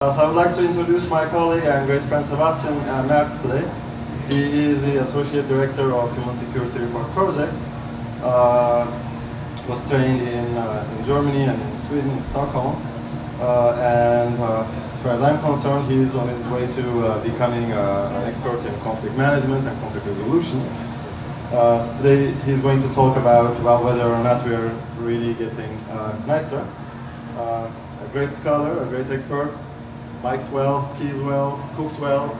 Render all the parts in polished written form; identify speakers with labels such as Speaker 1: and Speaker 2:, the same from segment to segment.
Speaker 1: So I would like to introduce my colleague and great friend Sebastian Merz today. He is the Associate Director of Human Security Report Project. Was trained in Germany and in Sweden, in Stockholm. As far as I'm concerned, he is on his way to becoming an expert in conflict management and conflict resolution. So today he's going to talk about whether or not we are really getting nicer. A great scholar, a great expert, bikes well, skis well, cooks well.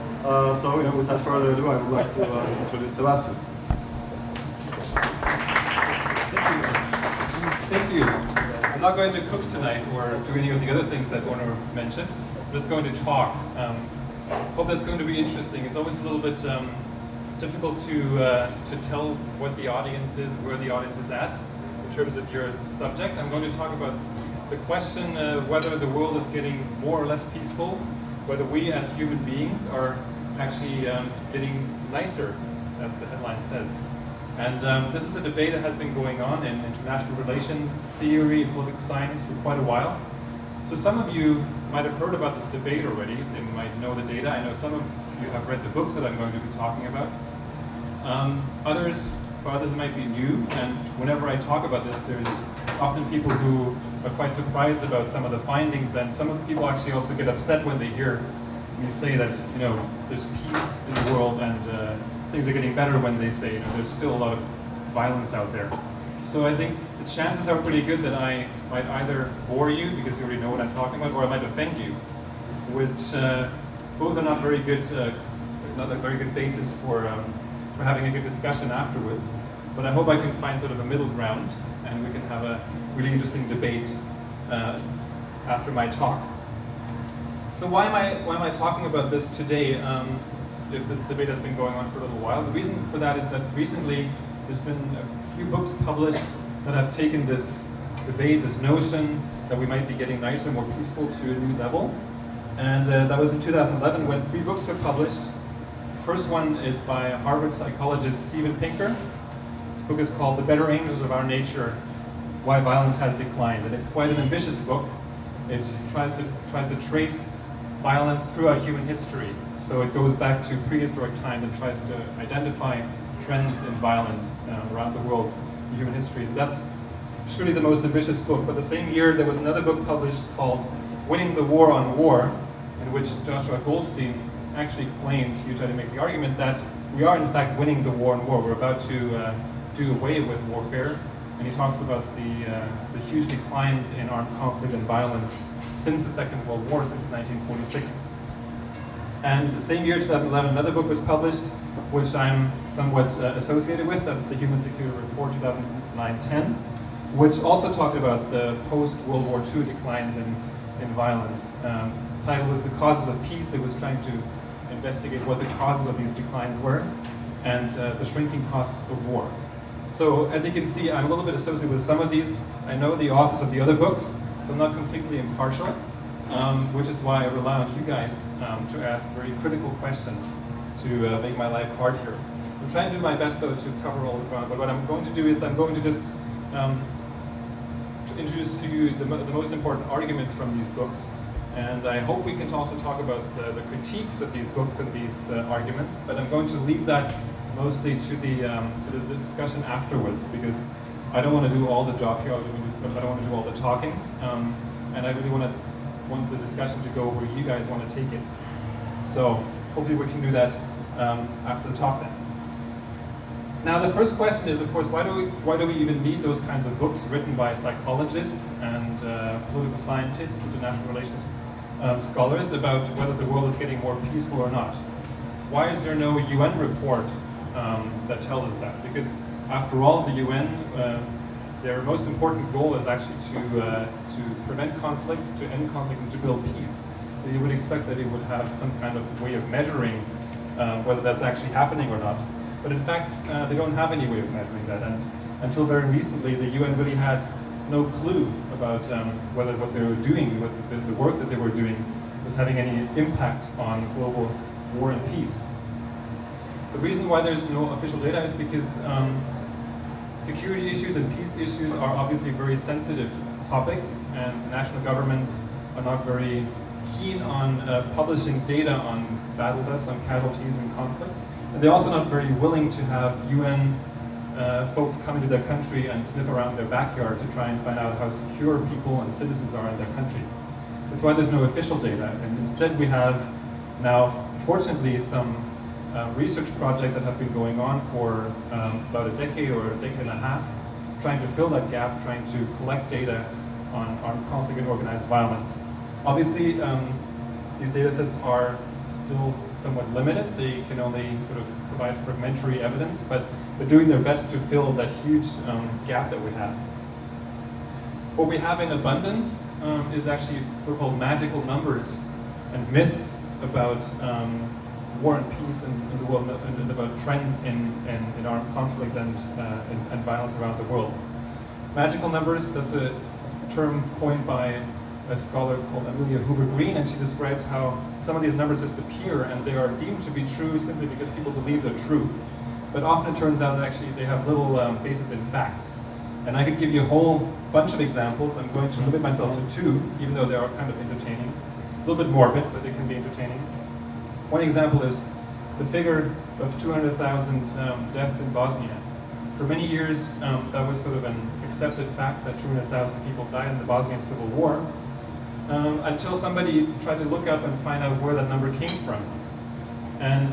Speaker 1: So without further ado, I would like to introduce Sebastian.
Speaker 2: Thank you. I'm not going to cook tonight or do any of the other things that Onur mentioned. I'm just going to talk. Hope that's going to be interesting. It's always a little bit difficult to tell what the audience is, where the audience is at in terms of your subject. I'm going to talk about the question whether the world is getting more or less peaceful, whether we as human beings are actually getting nicer, as the headline says. And this is a debate that has been going on in international relations theory and political science for quite a while. So some of you might have heard about this debate already and might know the data. I know some of you have read the books that I'm going to be talking about. For others it might be new, and whenever I talk about this, there's often people who are quite surprised about some of the findings, and some of the people actually also get upset when they hear me say that there's peace in the world and things are getting better, when they say there's still a lot of violence out there. So I think the chances are pretty good that I might either bore you because you already know what I'm talking about, or I might offend you, which both are not very good, not a very good basis for having a good discussion afterwards. But I hope I can find sort of a middle ground, and we can have a really interesting debate after my talk. So why am I talking about this today? If this debate has been going on for a little while, the reason for that is that recently there's been a few books published that have taken this debate, this notion that we might be getting nicer, more peaceful, to a new level. And that was in 2011 when 3 books were published. The first one is by Harvard psychologist Steven Pinker. This book is called The Better Angels of Our Nature: Why Violence Has Declined. And it's quite an ambitious book. It tries to trace violence throughout human history. So it goes back to prehistoric time and tries to identify trends in violence around the world in human history. So that's surely the most ambitious book. But the same year there was another book published called Winning the War on War, in which Joshua Goldstein actually claimed, he tried to make the argument that we are in fact winning the war on war. We're about to do away with warfare. And he talks about the huge declines in armed conflict and violence since the Second World War, since 1946. And the same year, 2011, another book was published, which I'm somewhat associated with. That's the Human Security Report 2009-10, which also talked about the post-World War II declines in violence. The title was The Causes of Peace. It was trying to investigate what the causes of these declines were and the shrinking costs of war. So as you can see, I'm a little bit associated with some of these. I know the authors of the other books, so I'm not completely impartial, which is why I rely on you guys to ask very critical questions to make my life hard here. I'm trying to do my best, though, to cover all the ground, but what I'm going to do is I'm going to just introduce to you the most important arguments from these books, and I hope we can also talk about the critiques of these books and these arguments, but I'm going to leave that mostly to the discussion afterwards, because I don't want to do all the job here, but I don't want to do all the talking, and I really want the discussion to go where you guys want to take it. So hopefully we can do that after the talk then. Now the first question is, of course, why do we even need those kinds of books written by psychologists and political scientists, international relations scholars, about whether the world is getting more peaceful or not? Why is there no UN report that tells us that? Because after all, the UN, their most important goal is actually to prevent conflict, to end conflict, and to build peace. So you would expect that it would have some kind of way of measuring whether that's actually happening or not. But in fact, they don't have any way of measuring that. And until very recently, the UN really had no clue about whether what they were doing, the work that they were doing, was having any impact on global war and peace. The reason why there's no official data is because security issues and peace issues are obviously very sensitive topics, and national governments are not very keen on publishing data on battle deaths, on casualties in conflict. And they're also not very willing to have UN folks come into their country and sniff around their backyard to try and find out how secure people and citizens are in their country. That's why there's no official data. And instead we have now, fortunately, some research projects that have been going on for about a decade or a decade and a half, trying to fill that gap, trying to collect data on conflict and organized violence. Obviously, these data sets are still somewhat limited. They can only sort of provide fragmentary evidence, but they're doing their best to fill that huge gap that we have. What we have in abundance is actually so-called magical numbers and myths about war and peace in the world, and about trends in armed conflict and violence around the world. Magical numbers, that's a term coined by a scholar called Amelia Hoover Green, and she describes how some of these numbers just appear and they are deemed to be true simply because people believe they're true. But often it turns out that actually they have little basis in facts. And I could give you a whole bunch of examples. I'm going to limit myself to two, even though they are kind of entertaining. A little bit morbid, but they can be entertaining. One example is the figure of 200,000 deaths in Bosnia. For many years, that was sort of an accepted fact that 200,000 people died in the Bosnian Civil War, until somebody tried to look up and find out where that number came from. And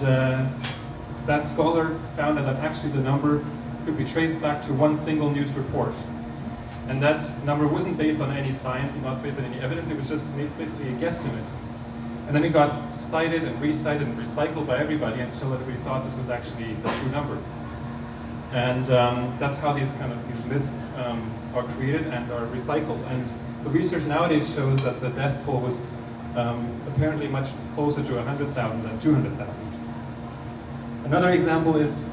Speaker 2: that scholar found that actually the number could be traced back to one single news report. And that number wasn't based on any science, not based on any evidence, it was just basically a guesstimate. And then it got cited and recited and recycled by everybody until everybody thought this was actually the true number. And that's how these myths are created and are recycled. And the research nowadays shows that the death toll was apparently much closer to 100,000 than 200,000. Another example is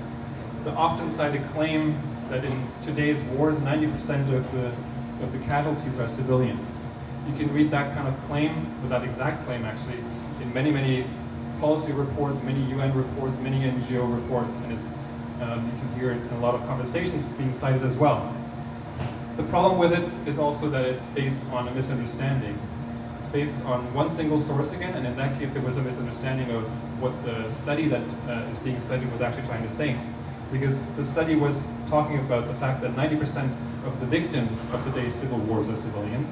Speaker 2: the often cited claim that in today's wars, 90% of the casualties are civilians. You can read that kind of claim, or that exact claim actually, in many, many policy reports, many UN reports, many NGO reports, and it's, you can hear it in a lot of conversations being cited as well. The problem with it is also that it's based on a misunderstanding. It's based on one single source again, and in that case it was a misunderstanding of what the study that is being cited was actually trying to say. Because the study was talking about the fact that 90% of the victims of today's civil wars are civilians.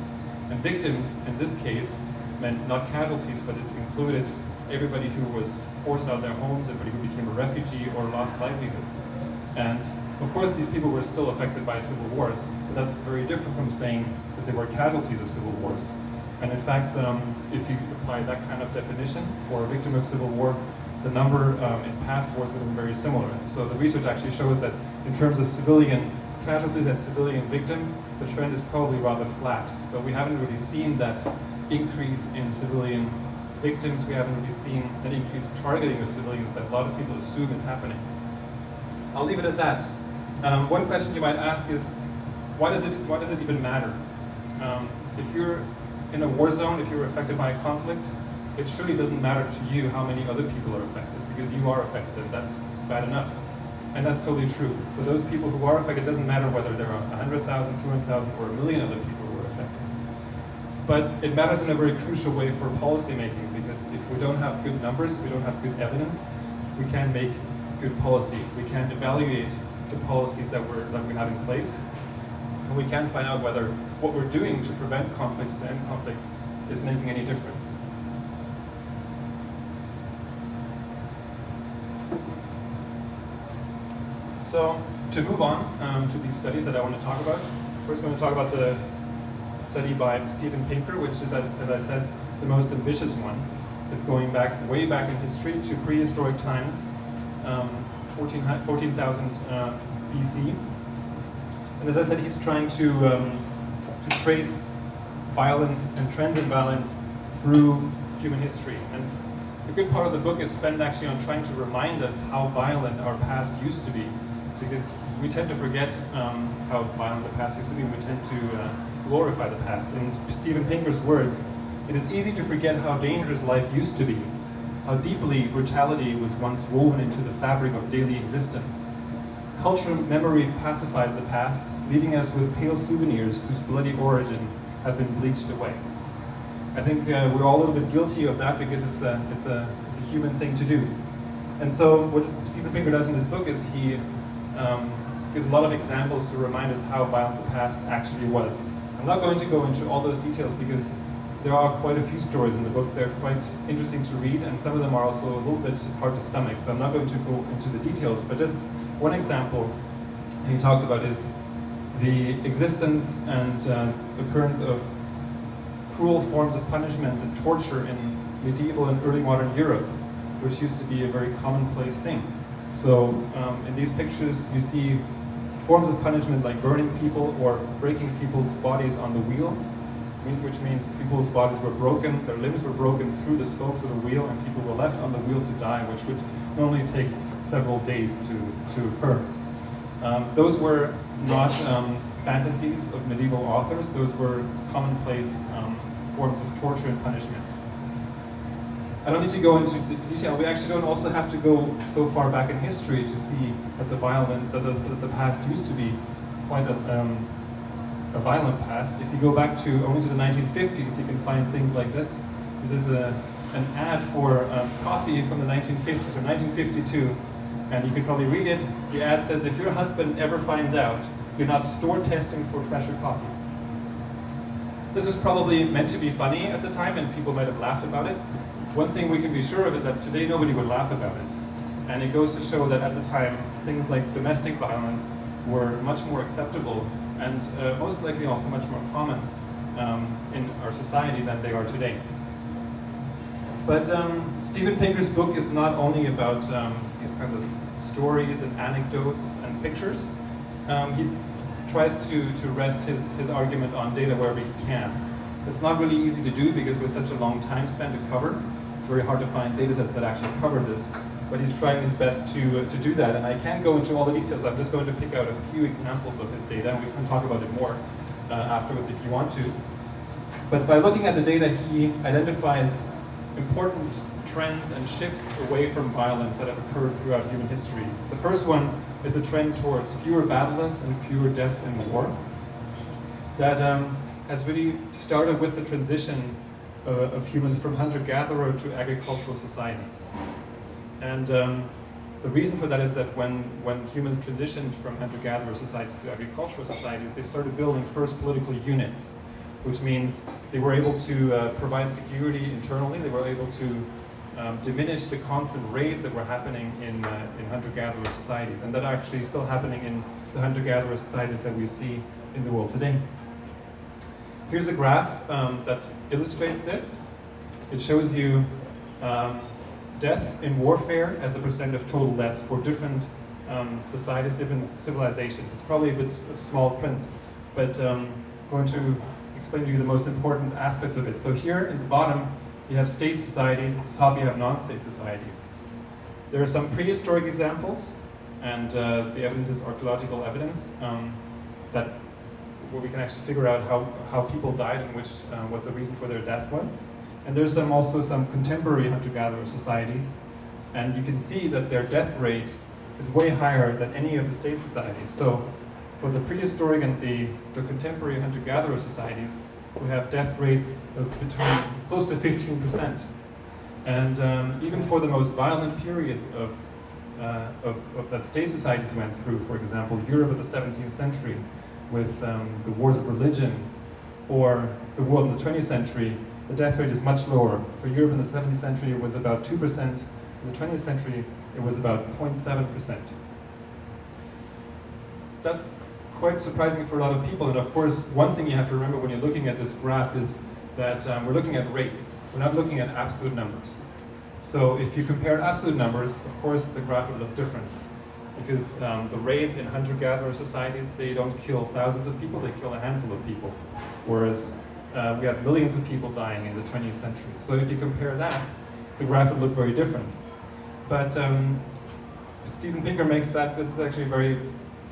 Speaker 2: And victims, in this case, meant not casualties, but it included everybody who was forced out of their homes, everybody who became a refugee or lost livelihoods. And of course, these people were still affected by civil wars, but that's very different from saying that they were casualties of civil wars. And in fact, if you apply that kind of definition for a victim of civil war, the number in past wars would have been very similar. So the research actually shows that in terms of civilian casualties and civilian victims, the trend is probably rather flat. So we haven't really seen that increase in civilian victims. We haven't really seen that increased targeting of civilians that a lot of people assume is happening. I'll leave it at that. One question you might ask is, why does it even matter? If you're in a war zone, if you're affected by a conflict, it surely doesn't matter to you how many other people are affected, because you are affected, and that's bad enough. And that's totally true. For those people who are affected, it doesn't matter whether there are 100,000, 200,000, or a million other people who are affected. But it matters in a very crucial way for policy making, because if we don't have good numbers, if we don't have good evidence, we can't make good policy. We can't evaluate the policies that we have in place, and we can't find out whether what we're doing to prevent conflicts, to end conflicts, is making any difference. So to move on to these studies that I want to talk about, first I want to talk about the study by Steven Pinker, which is, as I said, the most ambitious one. It's going back, way back in history to prehistoric times, 14,000 BC. And as I said, he's trying to trace violence and trends in violence through human history. And a good part of the book is spent actually on trying to remind us how violent our past used to be, because we tend to forget how violent the past used to be, and we tend to glorify the past. In Steven Pinker's words, it is easy to forget how dangerous life used to be, how deeply brutality was once woven into the fabric of daily existence. Cultural memory pacifies the past, leaving us with pale souvenirs whose bloody origins have been bleached away. I think we're all a little bit guilty of that because it's a human thing to do. And so what Steven Pinker does in this book is he gives a lot of examples to remind us how violent the past actually was. I'm not going to go into all those details because there are quite a few stories in the book. They're quite interesting to read, and some of them are also a little bit hard to stomach. So I'm not going to go into the details, but just one example he talks about is the existence and occurrence of cruel forms of punishment and torture in medieval and early modern Europe, which used to be a very commonplace thing. So in these pictures you see forms of punishment like burning people or breaking people's bodies on the wheels, which means people's bodies were broken, their limbs were broken through the spokes of the wheel, and people were left on the wheel to die, which would normally take several days to occur. Those were not fantasies of medieval authors, those were commonplace forms of torture and punishment. I don't need to go into detail. We actually don't also have to go so far back in history to see that the past used to be quite a violent past. If you go back to only to the 1950s, you can find things like this. This is an ad for coffee from the 1950s or 1952, and you can probably read it. The ad says, "If your husband ever finds out you're not store testing for fresher coffee." This was probably meant to be funny at the time, and people might have laughed about it. One thing we can be sure of is that today nobody would laugh about it. And it goes to show that at the time, things like domestic violence were much more acceptable and most likely also much more common in our society than they are today. But Steven Pinker's book is not only about these kinds of stories and anecdotes and pictures. He tries to rest his argument on data wherever he can. It's not really easy to do because with such a long time span to cover, it's very hard to find data sets that actually cover this. But he's trying his best to do that, and I can't go into all the details. I'm just going to pick out a few examples of his data, and we can talk about it more afterwards if you want to. But by looking at the data, he identifies important trends and shifts away from violence that have occurred throughout human history. The first one is a trend towards fewer battles and fewer deaths in war. That has really started with the transition of humans from hunter-gatherer to agricultural societies. And the reason for that is that when humans transitioned from hunter-gatherer societies to agricultural societies, they started building first political units, which means they were able to provide security internally. They were able to diminish the constant raids that were happening in hunter-gatherer societies, and that are actually still happening in the hunter-gatherer societies that we see in the world today. Here's a graph that illustrates this. It shows you deaths in warfare as a percent of total deaths for different societies, different civilizations. It's probably a bit small print, but I'm going to explain to you the most important aspects of it. So here in the bottom, you have state societies, at the top you have non-state societies. There are some prehistoric examples, and the evidence is archaeological evidence that where we can actually figure out how people died and what the reason for their death was. And there's also some contemporary hunter-gatherer societies, and you can see that their death rate is way higher than any of the state societies. So for the prehistoric and the contemporary hunter-gatherer societies, we have death rates of between close to 15%. And even for the most violent periods of that state societies went through, for example, Europe of the 17th century with the wars of religion, or the world in the 20th century, the death rate is much lower. For Europe in the 17th century, it was about 2%. In the 20th century, it was about 0.7%. That's quite surprising for a lot of people. And of course, one thing you have to remember when you're looking at this graph is that we're looking at rates. We're not looking at absolute numbers. So if you compare absolute numbers, of course, the graph would look different. Because the raids in hunter-gatherer societies, they don't kill thousands of people, they kill a handful of people. Whereas we have millions of people dying in the 20th century. So if you compare that, the graph would look very different. But Steven Pinker makes that, this is actually a very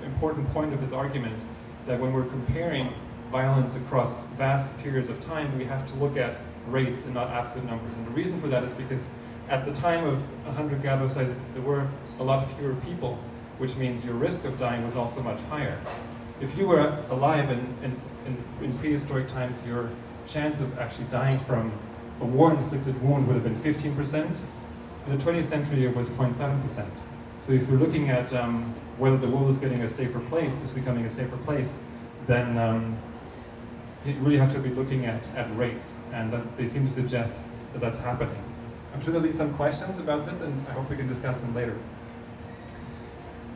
Speaker 2: important point of his argument, that when we're comparing violence across vast periods of time, we have to look at rates and not absolute numbers. And the reason for that is because at the time of hunter-gatherer societies, there were a lot fewer people, which means your risk of dying was also much higher. If you were alive in prehistoric times, your chance of actually dying from a war-inflicted wound would have been 15%. In the 20th century, it was 0.7%. So if you're looking at whether the world is getting a safer place, is becoming a safer place, then you really have to be looking at rates, and they seem to suggest that that's happening. I'm sure there'll be some questions about this, and I hope we can discuss them later.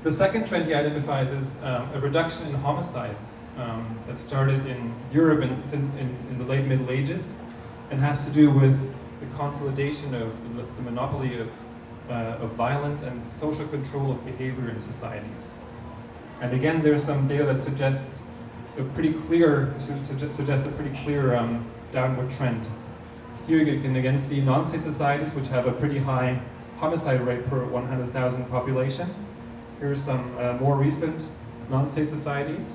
Speaker 2: The second trend he identifies is a reduction in homicides that started in Europe in the late Middle Ages, and has to do with the consolidation of the monopoly of violence and social control of behavior in societies. And again, there's some data that suggests a pretty clear downward trend. Here you can again see non-state societies which have a pretty high homicide rate per 100,000 population. Here's some more recent non-state societies,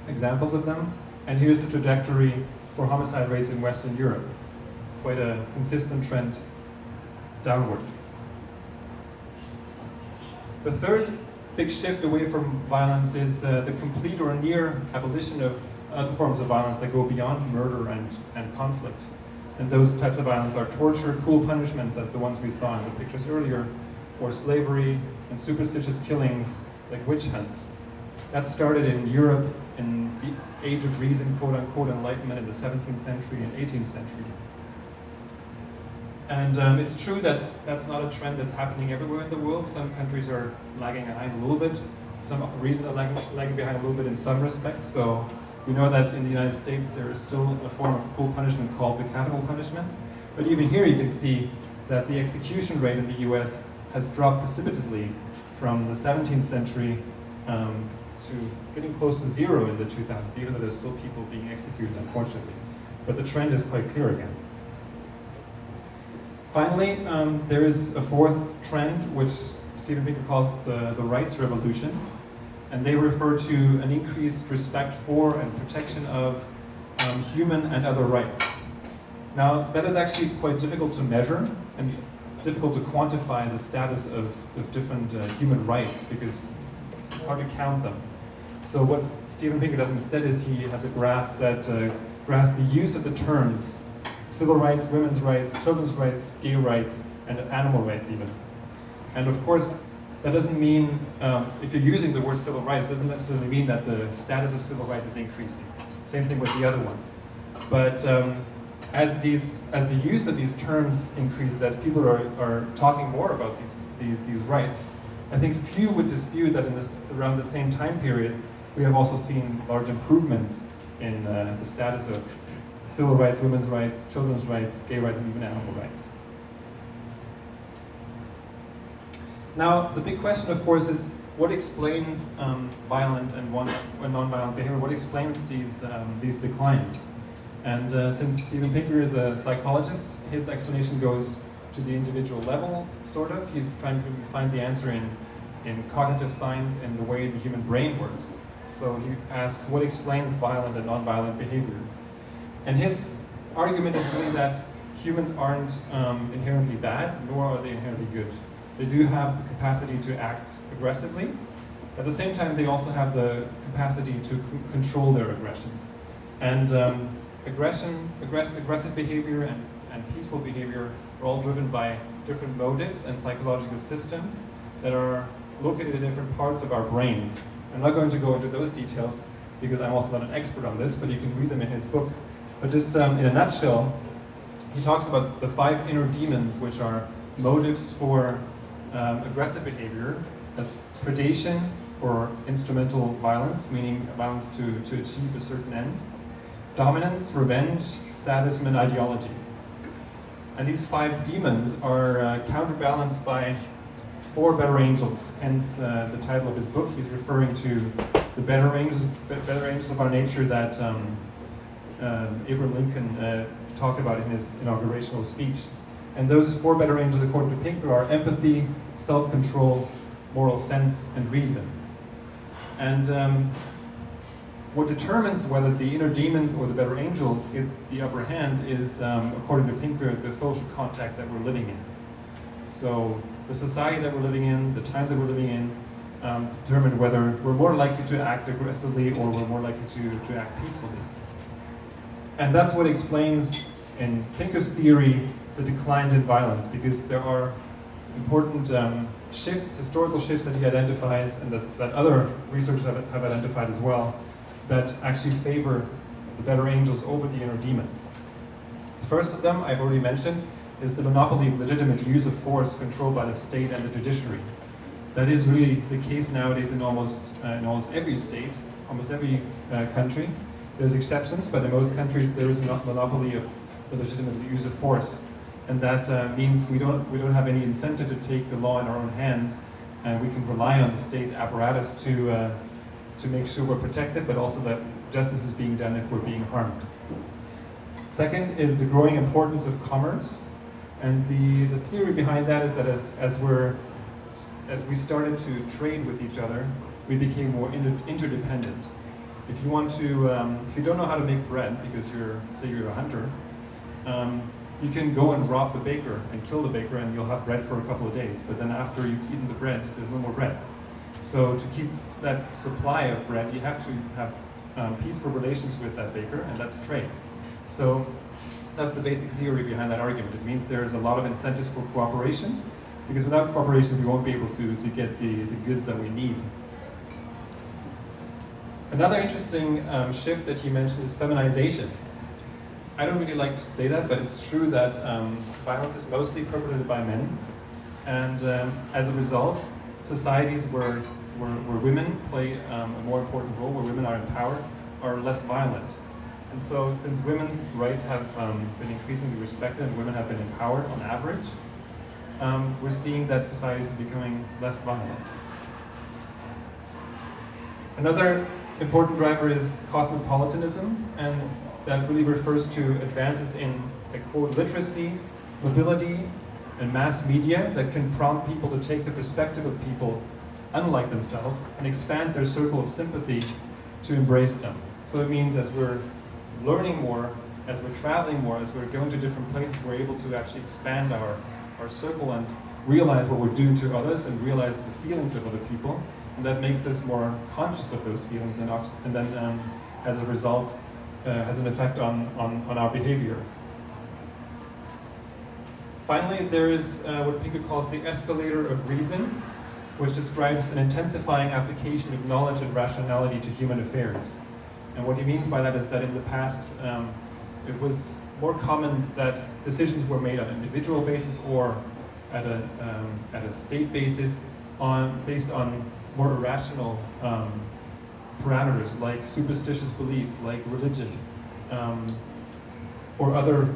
Speaker 2: examples of them. And here's the trajectory for homicide rates in Western Europe. It's quite a consistent trend downward. The third big shift away from violence is the complete or near abolition of other forms of violence that go beyond murder and conflict. And those types of violence are torture, cruel punishments, as the ones we saw in the pictures earlier, or slavery and superstitious killings like witch hunts. That started in Europe in the age of reason, quote-unquote, enlightenment in the 17th century and 18th century. And it's true that that's not a trend that's happening everywhere in the world. Some countries are lagging behind a little bit. Some regions are lagging behind a little bit in some respects. So we know that in the United States there is still a form of cruel punishment called the capital punishment. But even here you can see that the execution rate in the US has dropped precipitously from the 17th century to getting close to zero in the 2000s, even though there's still people being executed, unfortunately. But the trend is quite clear again. Finally, there is a fourth trend, which Steven Pinker calls the rights revolutions, and they refer to an increased respect for and protection of human and other rights. Now, that is actually quite difficult to measure and difficult to quantify the status of different human rights, because it's hard to count them. So what Steven Pinker does instead is he has a graph that graphs the use of the terms civil rights, women's rights, children's rights, gay rights, and animal rights even. And of course, that doesn't mean, if you're using the word civil rights, doesn't necessarily mean that the status of civil rights is increasing. Same thing with the other ones. But as the use of these terms increases, as people are talking more about these rights, I think few would dispute that around the same time period, we have also seen large improvements in the status of civil rights, women's rights, children's rights, gay rights, and even animal rights. Now, the big question, of course, is what explains violent and non-violent behavior? What explains these declines? And since Steven Pinker is a psychologist, his explanation goes to the individual level, sort of. He's trying to find the answer in cognitive science and the way the human brain works. So he asks, what explains violent and non-violent behavior? And his argument is really that humans aren't inherently bad, nor are they inherently good. They do have the capacity to act aggressively. At the same time, they also have the capacity to control their aggressions. And aggressive behavior and peaceful behavior are all driven by different motives and psychological systems that are located in different parts of our brains. I'm not going to go into those details because I'm also not an expert on this, but you can read them in his book. But just in a nutshell, he talks about the 5 inner demons, which are motives for aggressive behavior. That's predation or instrumental violence, meaning violence to achieve a certain end. Dominance, revenge, sadism, and ideology. And these 5 demons are counterbalanced by 4 better angels, hence the title of his book. He's referring to the better angels of our nature that Abraham Lincoln talked about in his inaugurational speech. And those 4 better angels, according to Pinker, are empathy, self-control, moral sense, and reason. And what determines whether the inner demons or the better angels get the upper hand is, according to Pinker, the social context that we're living in. So the society that we're living in, the times that we're living in, determine whether we're more likely to act aggressively or we're more likely to act peacefully. And that's what explains, in Pinker's theory, the declines in violence, because there are important shifts, historical shifts that he identifies, and that other researchers have identified as well, that actually favor the better angels over the inner demons. The first of them, I've already mentioned, is the monopoly of legitimate use of force controlled by the state and the judiciary. That is really the case nowadays in almost every state, almost every country. There's exceptions, but in most countries there is a monopoly of the legitimate use of force. And that means we don't have any incentive to take the law in our own hands, and we can rely on the state apparatus to make sure we're protected, but also that justice is being done if we're being harmed. Second is the growing importance of commerce, and the theory behind that is that as we started to trade with each other, we became more interdependent. If you don't know how to make bread because you're a hunter, you can go and rob the baker and kill the baker, and you'll have bread for a couple of days. But then after you've eaten the bread, there's no more bread. So to keep that supply of bread, you have to have peaceful relations with that baker, and that's trade. So that's the basic theory behind that argument. It means there's a lot of incentives for cooperation, because without cooperation, we won't be able to get the goods that we need. Another interesting shift that he mentioned is feminization. I don't really like to say that, but it's true that violence is mostly perpetrated by men, and as a result, societies where women play a more important role, where women are in power, are less violent. And so, since women's rights have been increasingly respected and women have been empowered on average, we're seeing that societies are becoming less violent. Another important driver is cosmopolitanism, and that really refers to advances in, I quote, literacy, mobility, and mass media that can prompt people to take the perspective of people unlike themselves and expand their circle of sympathy to embrace them. So it means as we're learning more, as we're traveling more, as we're going to different places, we're able to actually expand our circle and realize what we're doing to others and realize the feelings of other people. And that makes us more conscious of those feelings, and then as a result, has an effect on our behavior. Finally, there is what Pinker calls the escalator of reason, which describes an intensifying application of knowledge and rationality to human affairs. And what he means by that is that in the past, it was more common that decisions were made on an individual basis or at a state basis based on more irrational parameters like superstitious beliefs, like religion, or other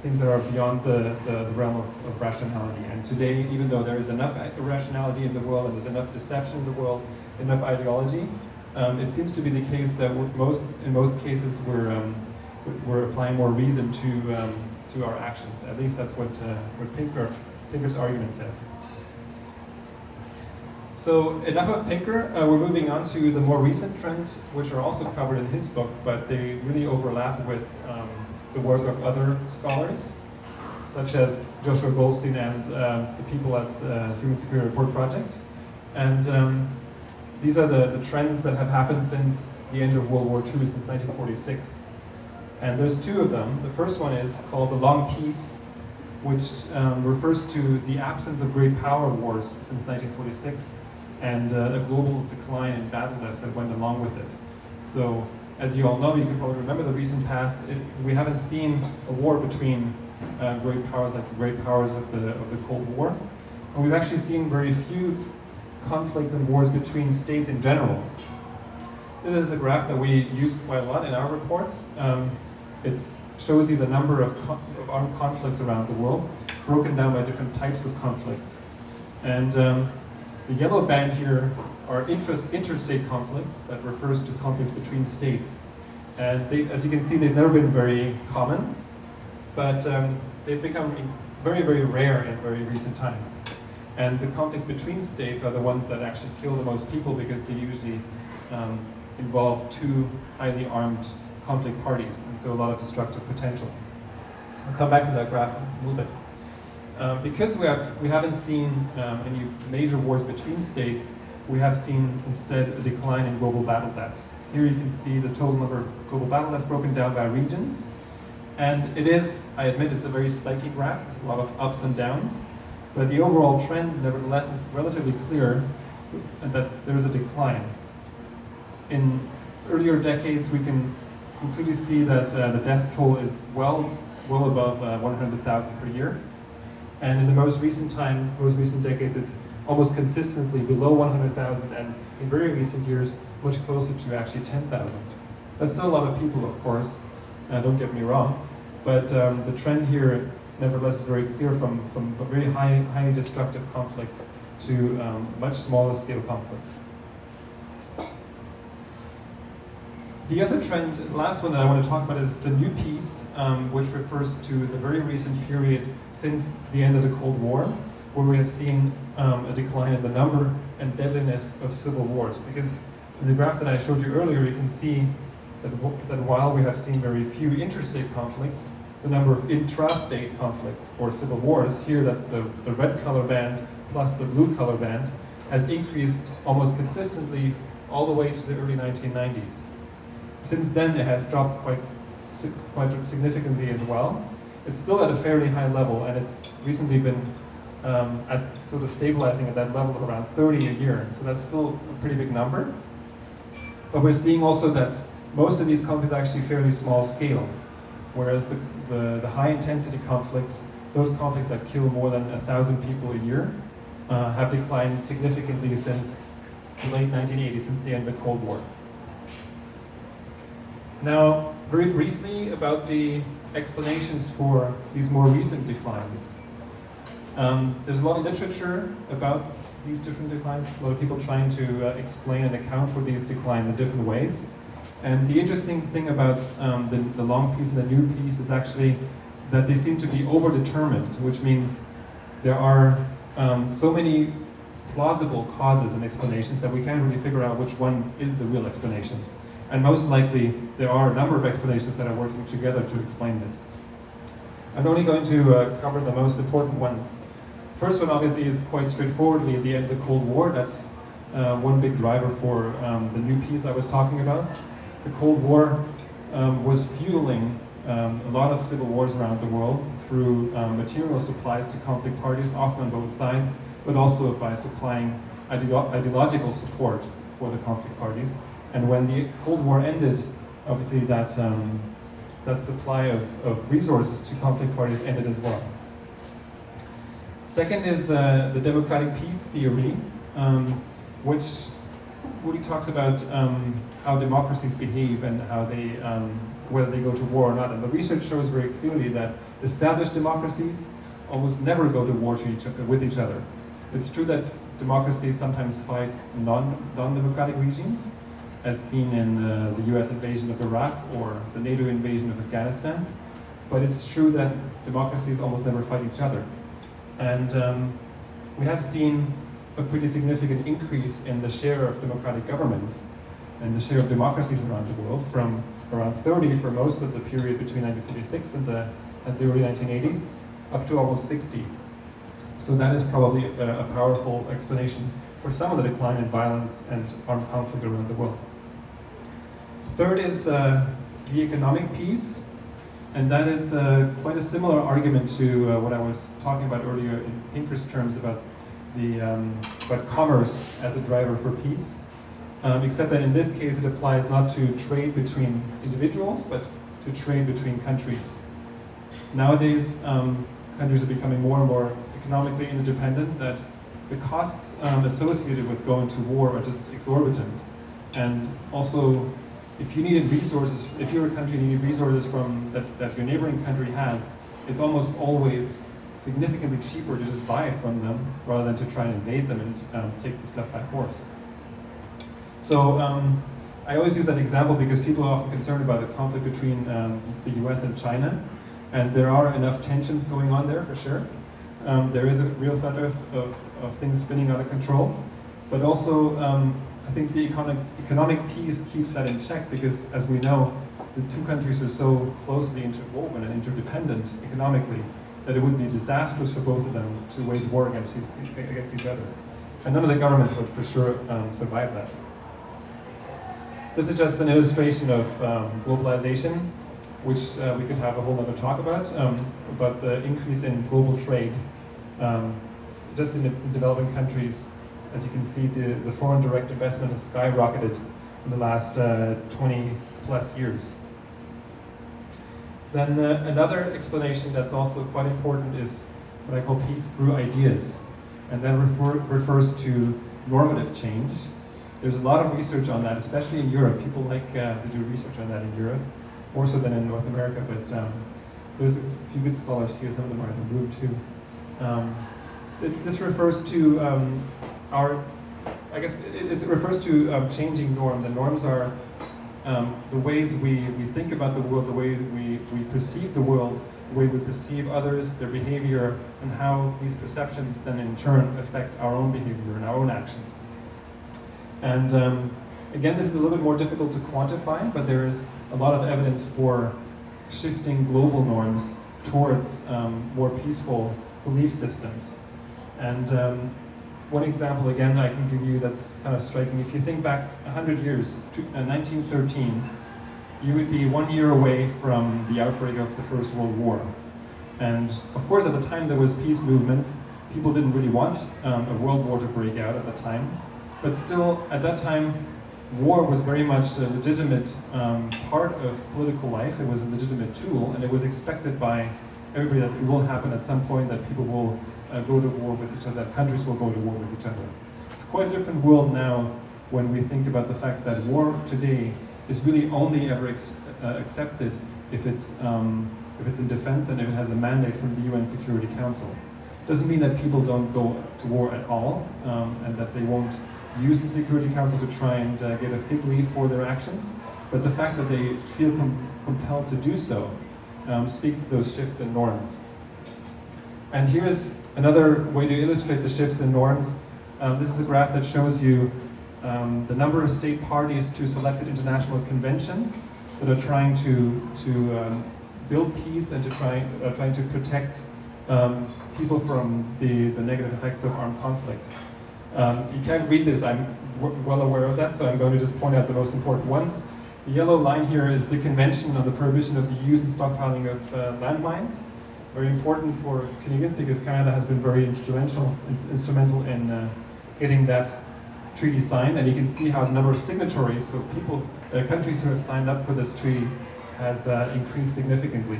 Speaker 2: things that are beyond the realm of rationality. And today, even though there is enough irrationality in the world and there's enough deception in the world, enough ideology, it seems to be the case that in most cases we're applying more reason to our actions. At least that's what Pinker's argument says. So enough of Pinker. We're moving on to the more recent trends, which are also covered in his book, but they really overlap with the work of other scholars, such as Joshua Goldstein and the people at the Human Security Report Project. And these are the trends that have happened since the end of World War II, since 1946. And there's two of them. The first one is called the Long Peace, which refers to the absence of great power wars since 1946 and a global decline in battle deaths that went along with it. So, as you all know, you can probably remember the recent past, we haven't seen a war between great powers like the great powers of the Cold War. And we've actually seen very few conflicts and wars between states in general. This is a graph that we use quite a lot in our reports. It shows you the number of armed conflicts around the world, broken down by different types of conflicts. And the yellow band here are interstate conflicts, that refers to conflicts between states. And they, as you can see, they've never been very common, but they've become very, very rare in very recent times. And the conflicts between states are the ones that actually kill the most people, because they usually involve two highly armed conflict parties, and so a lot of destructive potential. I'll come back to that graph in a little bit. Because we haven't seen any major wars between states, we have seen instead a decline in global battle deaths. Here you can see the total number of global battle deaths broken down by regions. And it is, I admit, it's a very spiky graph. There's a lot of ups and downs. But the overall trend, nevertheless, is relatively clear that there is a decline. In earlier decades, we can completely see that the death toll is well above 100,000 per year. And in the most recent times, most recent decades, it's almost consistently below 100,000, and in very recent years, much closer to actually 10,000. That's still a lot of people, of course, don't get me wrong, but the trend here, nevertheless, is very clear from very highly destructive conflicts to much smaller scale conflicts. The other trend, the last one that I want to talk about, is the new peace, which refers to the very recent period since the end of the Cold War, where we have seen a decline in the number and deadliness of civil wars. Because in the graph that I showed you earlier, you can see that while we have seen very few interstate conflicts, the number of intrastate conflicts or civil wars, here that's the red color band plus the blue color band, has increased almost consistently all the way to the early 1990s. Since then, it has dropped quite significantly as well. It's still at a fairly high level, and it's recently been at sort of stabilizing at that level of around 30 a year. So that's still a pretty big number. But we're seeing also that most of these conflicts are actually fairly small scale, whereas the high intensity conflicts, those conflicts that kill more than 1,000 people a year, have declined significantly since the late 1980s, since the end of the Cold War. Now, very briefly about the explanations for these more recent declines. There's a lot of literature about these different declines, a lot of people trying to explain and account for these declines in different ways. And the interesting thing about the long peace and the new peace is actually that they seem to be overdetermined, which means there are so many plausible causes and explanations that we can't really figure out which one is the real explanation. And most likely, there are a number of explanations that are working together to explain this. I'm only going to cover the most important ones. First one, obviously, is quite straightforwardly the end of the Cold War. That's one big driver for the new peace I was talking about. The Cold War was fueling a lot of civil wars around the world through material supplies to conflict parties, often on both sides, but also by supplying ideological support for the conflict parties. And when the Cold War ended, obviously that supply of resources to conflict parties ended as well. Second is the democratic peace theory, which really talks about how democracies behave and how they, whether they go to war or not. And the research shows very clearly that established democracies almost never go to war with each other. It's true that democracies sometimes fight non-democratic regimes, as seen in the US invasion of Iraq or the NATO invasion of Afghanistan. But it's true that democracies almost never fight each other. And we have seen a pretty significant increase in the share of democratic governments and the share of democracies around the world, from around 30 for most of the period between 1946 and the early 1980s, up to almost 60. So that is probably a powerful explanation for some of the decline in violence and armed conflict around the world. Third is the economic peace, and that is quite a similar argument to what I was talking about earlier in Pinker's terms about commerce as a driver for peace, except that in this case it applies not to trade between individuals, but to trade between countries. Nowadays, countries are becoming more and more economically interdependent, that the costs associated with going to war are just exorbitant. And also, if you needed resources, if your country needed resources that your neighboring country has, it's almost always significantly cheaper to just buy it from them rather than to try and invade them and take the stuff by force. So I always use that example because people are often concerned about the conflict between the US and China, and there are enough tensions going on there for sure. There is a real threat of things spinning out of control, but also I think the economic peace keeps that in check because, as we know, the two countries are so closely interwoven and interdependent economically that it would be disastrous for both of them to wage war against each other. And none of the governments would for sure survive that. This is just an illustration of globalization, which we could have a whole other talk about, but the increase in global trade, just in the developing countries, as you can see, the foreign direct investment has skyrocketed in the last 20 plus years. Then another explanation that's also quite important is what I call peace through ideas, and that refers to normative change. There's a lot of research on that, especially in Europe. People like to do research on that in Europe, more so than in North America, but there's a few good scholars here, some of them are in the room too. This refers to it refers to changing norms, and norms are the ways we think about the world, the way we perceive the world, the way we perceive others, their behavior, and how these perceptions then in turn affect our own behavior and our own actions. And again, this is a little bit more difficult to quantify, but there is a lot of evidence for shifting global norms towards more peaceful belief systems. And one example, again, I can give you that's kind of striking. If you think back 100 years, to 1913, you would be 1 year away from the outbreak of the First World War. And of course, at the time there was peace movements. People didn't really want a world war to break out at the time. But still, at that time, war was very much a legitimate part of political life. It was a legitimate tool, and it was expected by everybody that it will happen at some point, that people will go to war with each other, that countries will go to war with each other. It's quite a different world now when we think about the fact that war today is really only ever accepted if it's in defense and if it has a mandate from the UN Security Council. Doesn't mean that people don't go to war at all, and that they won't use the Security Council to try and get a fig leaf for their actions, but the fact that they feel compelled to do so speaks to those shifts in norms. And here's another way to illustrate the shifts in norms. This is a graph that shows you the number of state parties to selected international conventions that are trying to build peace and trying to protect people from the negative effects of armed conflict. You can't read this, I'm well aware of that, so I'm going to just point out the most important ones. The yellow line here is the Convention on the Prohibition of the Use and Stockpiling of Landmines. Very important for Canadians because Canada has been very instrumental in getting that treaty signed, and you can see how the number of signatories, so countries who have signed up for this treaty, has increased significantly.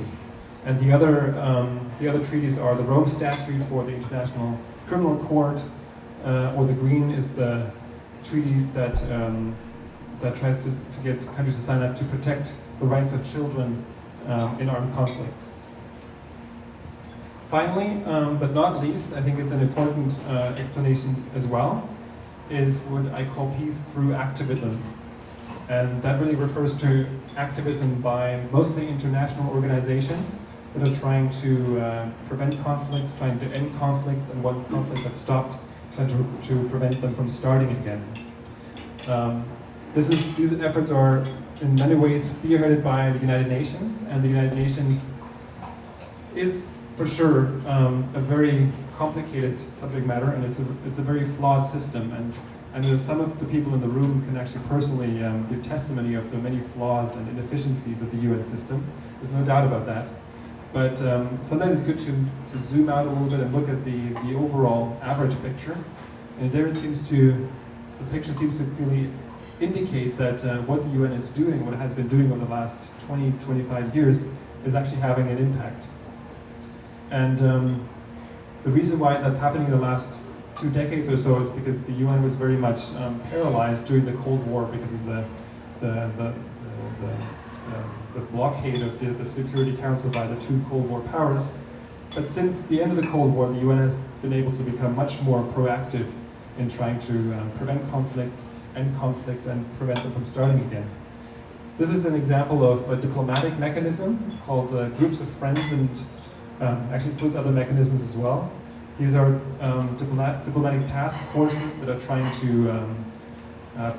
Speaker 2: And the other treaties are the Rome Statute for the International Criminal Court, or the green is the treaty that tries to get countries to sign up to protect the rights of children in armed conflicts. Finally, but not least, I think it's an important explanation as well, is what I call peace through activism. And that really refers to activism by mostly international organizations that are trying to prevent conflicts, trying to end conflicts, and once conflicts have stopped, trying to prevent them from starting again. These efforts are in many ways spearheaded by the United Nations, and the United Nations is for sure a very complicated subject matter, and it's a very flawed system, and some of the people in the room can actually personally give testimony of the many flaws and inefficiencies of the UN system. There's no doubt about that. But sometimes it's good to zoom out a little bit and look at the overall average picture. And there the picture seems to really indicate that what the UN is doing, what it has been doing over the last 20, 25 years, is actually having an impact. And the reason why that's happening in the last 2 decades or so is because the UN was very much paralyzed during the Cold War because of the blockade of the Security Council by the 2 Cold War powers. But since the end of the Cold War, the UN has been able to become much more proactive in trying to prevent conflicts, end conflicts, and prevent them from starting again. This is an example of a diplomatic mechanism called Groups of Friends, and actually includes other mechanisms as well. These are diplomatic task forces that are trying to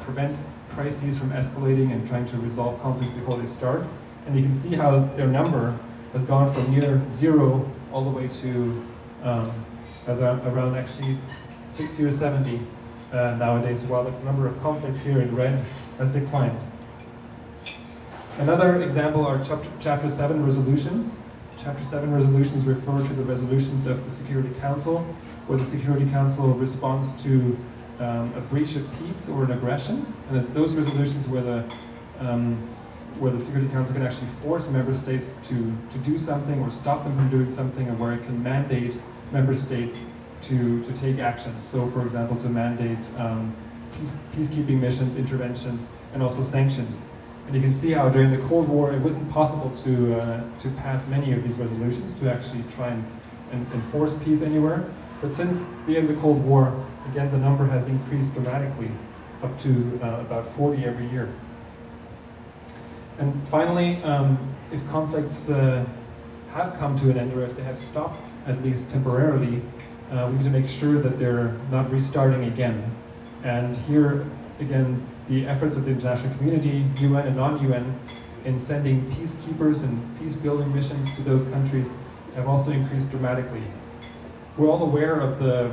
Speaker 2: prevent crises from escalating and trying to resolve conflicts before they start. And you can see how their number has gone from near 0 all the way to around actually 60 or 70 nowadays, while the number of conflicts here in red has declined. Another example are Chapter 7 resolutions. Chapter 7 resolutions refer to the resolutions of the Security Council, where the Security Council responds to a breach of peace or an aggression, and it's those resolutions where the Security Council can actually force member states to do something or stop them from doing something, and where it can mandate member states to take action. So, for example, to mandate peacekeeping missions, interventions, and also sanctions. And you can see how during the Cold War it wasn't possible to pass many of these resolutions to actually try and enforce peace anywhere. But since the end of the Cold War, again, the number has increased dramatically, up to about 40 every year. And finally, if conflicts have come to an end, or if they have stopped, at least temporarily, we need to make sure that they're not restarting again. And here, again, the efforts of the international community, UN and non-UN, in sending peacekeepers and peace-building missions to those countries have also increased dramatically. We're all aware of the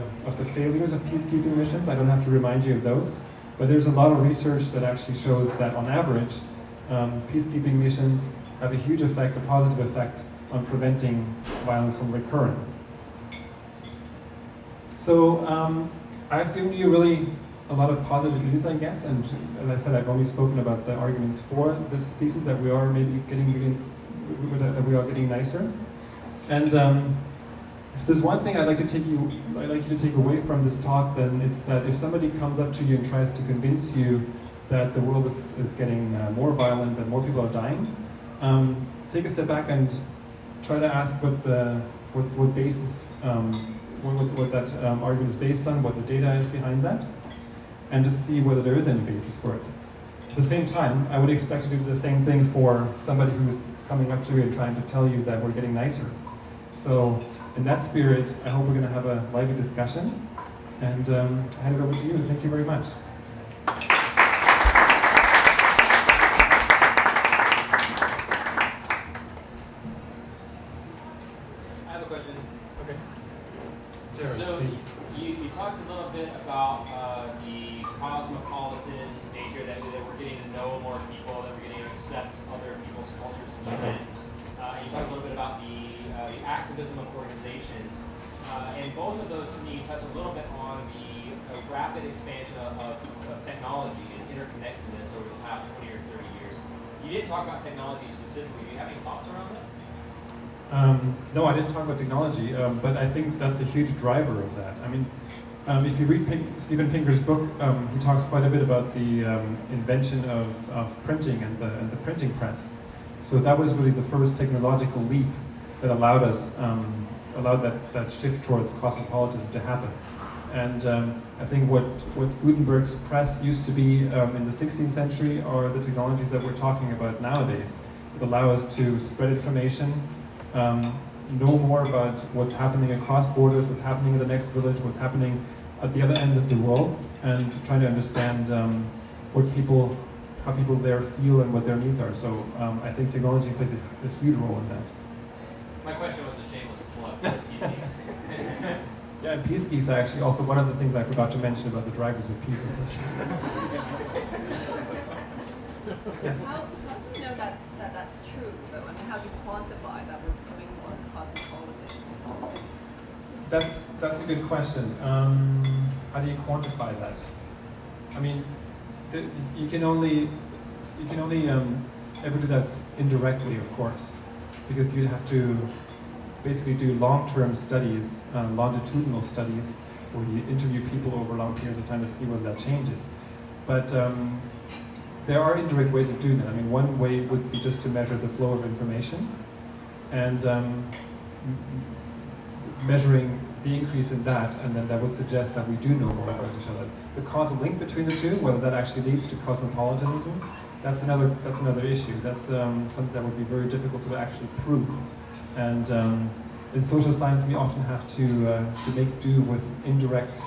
Speaker 2: failures of peacekeeping missions. I don't have to remind you of those, but there's a lot of research that actually shows that on average, peacekeeping missions have a huge effect, a positive effect, on preventing violence from recurring. So I've given you really a lot of positive news, I guess, and as I said, I've only spoken about the arguments for this thesis, that we are maybe getting nicer. And if there's one thing I'd like you to take away from this talk, then it's that if somebody comes up to you and tries to convince you that the world is getting more violent, that more people are dying, take a step back and try to ask what basis, what that argument is based on, what the data is behind that, and just see whether there is any basis for it. At the same time, I would expect to do the same thing for somebody who's coming up to you and trying to tell you that we're getting nicer. So in that spirit, I hope we're going to have a lively discussion, and hand it over to you. Thank you very much.
Speaker 3: I have a question.
Speaker 2: Okay. Jared,
Speaker 3: So
Speaker 2: please.
Speaker 3: you talked a little bit about the cosmopolitan nature, that we're getting to know more people, that we're getting to accept other people's cultures and trends. And you talked a little bit about the activism of organizations. And both of those, to me, touch a little bit on the rapid expansion of technology and interconnectedness over the past 20 or 30 years. You didn't talk about technology specifically. Do you have any thoughts around that?
Speaker 2: No, I didn't talk about technology, but I think that's a huge driver of that. I mean, if you read Steven Pinker's book, he talks quite a bit about the invention of printing and the printing press. So that was really the first technological leap that allowed that shift towards cosmopolitanism to happen. And I think what Gutenberg's press used to be in the 16th century are the technologies that we're talking about nowadays. It allows us to spread information, know more about what's happening across borders, what's happening in the next village, what's happening at the other end of the world, and trying to understand how people there feel and what their needs are. So I think technology plays a huge role in that.
Speaker 3: My question was a shameless plug for peacekeepers.
Speaker 2: Yeah, and peace keys are actually also one of the things I forgot to mention about the drivers of peace. Yes.
Speaker 4: How do you know that that's true, though? I mean, how do you quantify that we're becoming more cosmopolitan?
Speaker 2: That's a good question. How do you quantify that? I mean, you can only ever do that indirectly, of course, because you have to basically do long-term studies, longitudinal studies, where you interview people over long periods of time to see whether that changes. But there are indirect ways of doing that. I mean, one way would be just to measure the flow of information, and measuring the increase in that, and then that would suggest that we do know more about each other. The causal link between the two, whether that actually leads to cosmopolitanism, that's another issue. That's something that would be very difficult to actually prove. And in social science, we often have to make do with indirect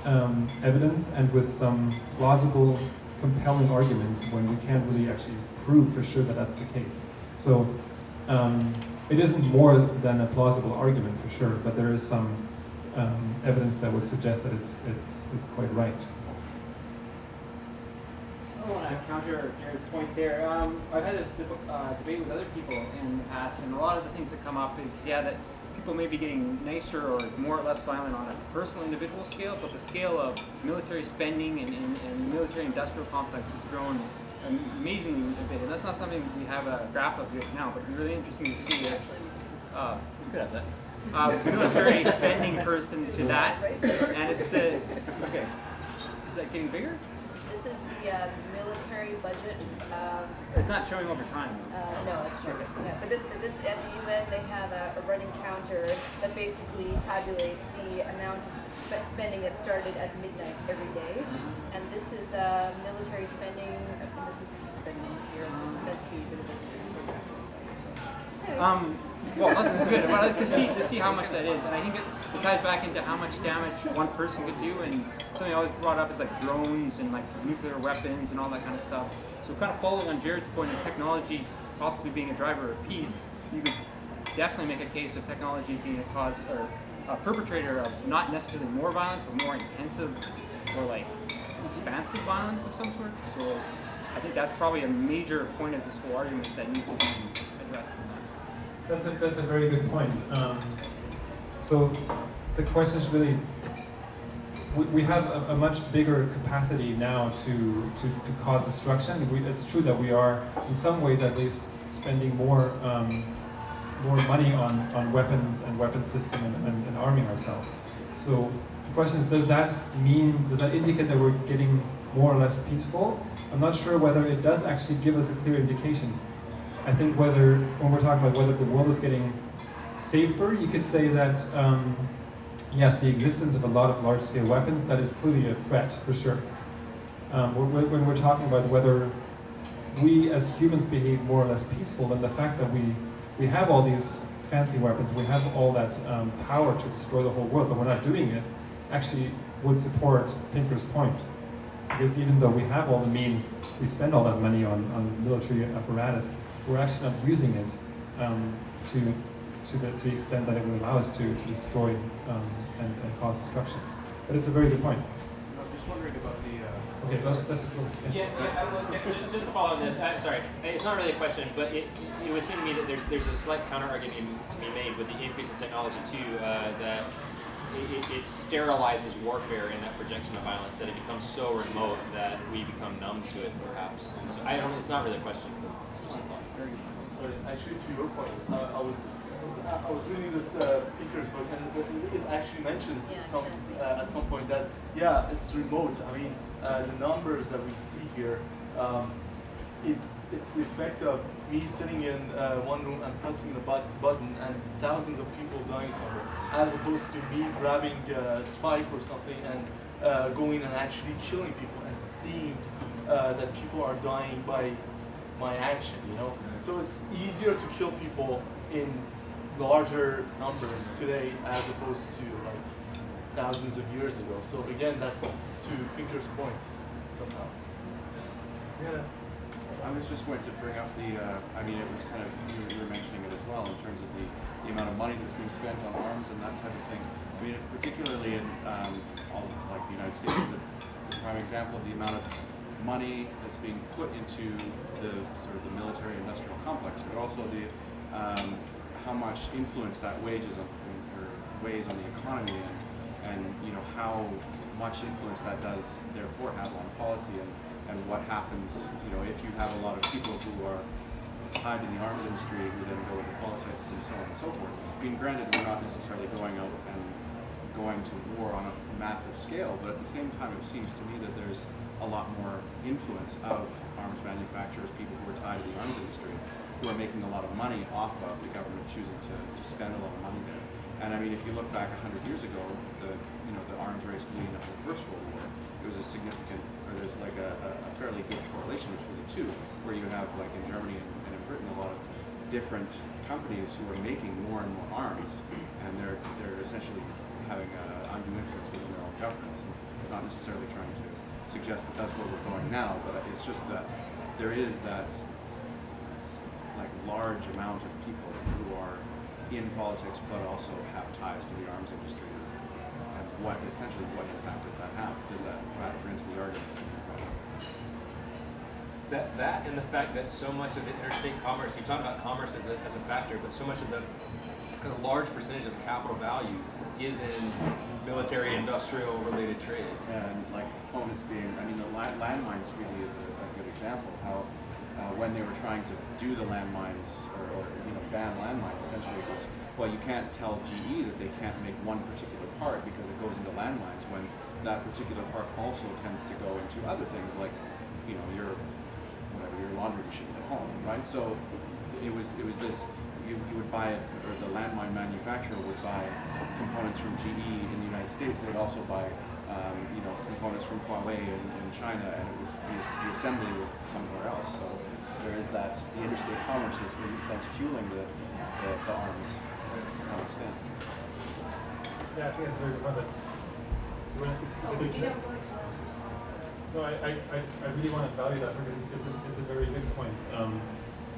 Speaker 2: evidence and with some plausible, compelling arguments when we can't really actually prove for sure that that's the case. So it isn't more than a plausible argument for sure, but there is some evidence that would suggest that it's quite right.
Speaker 5: I want to counter Jared's point there. I've had this debate with other people in the past, and a lot of the things that come up is, yeah, that people may be getting nicer or more or less violent on a personal individual scale, but the scale of military spending and the military industrial complex has grown amazingly a bit. And that's not something we have a graph of right now, but it'd be really interesting to see it. You could have that. Military spending person to that, and it's the, okay, is that getting bigger?
Speaker 6: This is the military budget.
Speaker 5: It's not showing over time.
Speaker 6: No, it's not. Yeah, but this at the UN they have a running counter that basically tabulates the amount of spending that started at midnight every day. And this is military spending, and this is spending here. And this is meant to be a bit of a
Speaker 5: Well, this is good. But I'd like to see how much that is, and I think it ties back into how much damage one person could do. And something I always brought up is like drones and like nuclear weapons and all that kind of stuff. So kind of following on Jared's point of technology possibly being a driver of peace, you could definitely make a case of technology being a cause or a perpetrator of not necessarily more violence, but more intensive or like expansive violence of some sort. So I think that's probably a major point of this whole argument that needs to be addressed.
Speaker 2: That's a very good point. So the question is really, we have a much bigger capacity now to cause destruction. It's true that we are, in some ways at least, spending more money on weapons and weapon system and arming ourselves. So the question is, does that indicate that we're getting more or less peaceful? I'm not sure whether it does actually give us a clear indication. I think when we're talking about whether the world is getting safer, you could say that, yes, the existence of a lot of large-scale weapons, that is clearly a threat, for sure. When we're talking about whether we as humans behave more or less peaceful, then the fact that we have all these fancy weapons, we have all that power to destroy the whole world, but we're not doing it, actually would support Pinker's point. Because even though we have all the means, we spend all that money on military apparatus, we're actually not using it to the extent that it would allow us to destroy and cause destruction. But it's a very good point.
Speaker 7: I'm just wondering about the.
Speaker 2: Okay, let's go.
Speaker 3: Yeah, just to follow on this, sorry, it's not really a question, but it would seem to me that there's a slight counter argument to be made with the increase in technology too, that it sterilizes warfare in that projection of violence, that it becomes so remote that we become numb to it, perhaps. So it's not really a question. Just a thought.
Speaker 7: Sorry, actually, to your point, I was reading this Pinker's book, and it actually mentions at some point that it's remote. I mean, the numbers that we see here, it's the effect of me sitting in one room and pressing the button and thousands of people dying somewhere, as opposed to me grabbing a spike or something and going and actually killing people and seeing that people are dying by my action, you know? So it's easier to kill people in larger numbers today as opposed to like thousands of years ago. So again, that's to Pinker's point somehow.
Speaker 1: Yeah.
Speaker 7: I was just going to bring up the, I mean, it was kind of, you were mentioning it as well in terms of the amount of money that's being spent on arms and that type of thing. I mean, particularly in all of, like the United States is a prime example of the amount of money that's being put into the sort of the military industrial complex, but also the how much influence that weighs on the economy and you know how much influence that does therefore have on policy and what happens, you know, if you have a lot of people who are tied to the arms industry who then go into politics and so on and so forth. I mean, granted, we're not necessarily going out and going to war on a massive scale, but at the same time, it seems to me that there's a lot more influence of arms manufacturers, people who are tied to the arms industry, who are making a lot of money off of the government choosing to spend a lot of money there. And I mean, if you look back 100 years ago, the arms race leading up to the First World War, it was a significant, or there's like a fairly good correlation between the two, where you have like in Germany and in Britain a lot of different companies who are making more and more arms, and they're essentially having undue influence within their own governments. And not necessarily trying to suggest that that's where we're going now, but it's just that there is that like large amount of people who are in politics but also have ties to the arms industry and what essentially what impact does that have? Does that factor into the arguments?
Speaker 3: That and the fact that so much of the interstate commerce, you talk about commerce as a factor, but so much of a large percentage of the capital value is in military industrial related trade.
Speaker 7: And like components being, I mean, the landmines really is a good example. How when they were trying to do the landmines or ban landmines, essentially it was, well, you can't tell GE that they can't make one particular part because it goes into landmines when that particular part also tends to go into other things like your laundry machine at home, right? So it was this. You would buy it, or the landmine manufacturer would buy components from GE in the United States. They would also buy, components from Huawei in China, and it would be, the assembly was somewhere else. So there is that. The interstate commerce is, in a sense, fueling the arms to some extent.
Speaker 2: Yeah, I think that's a very good point. Do you want to say? No, I really want to value that because it's a very good point. And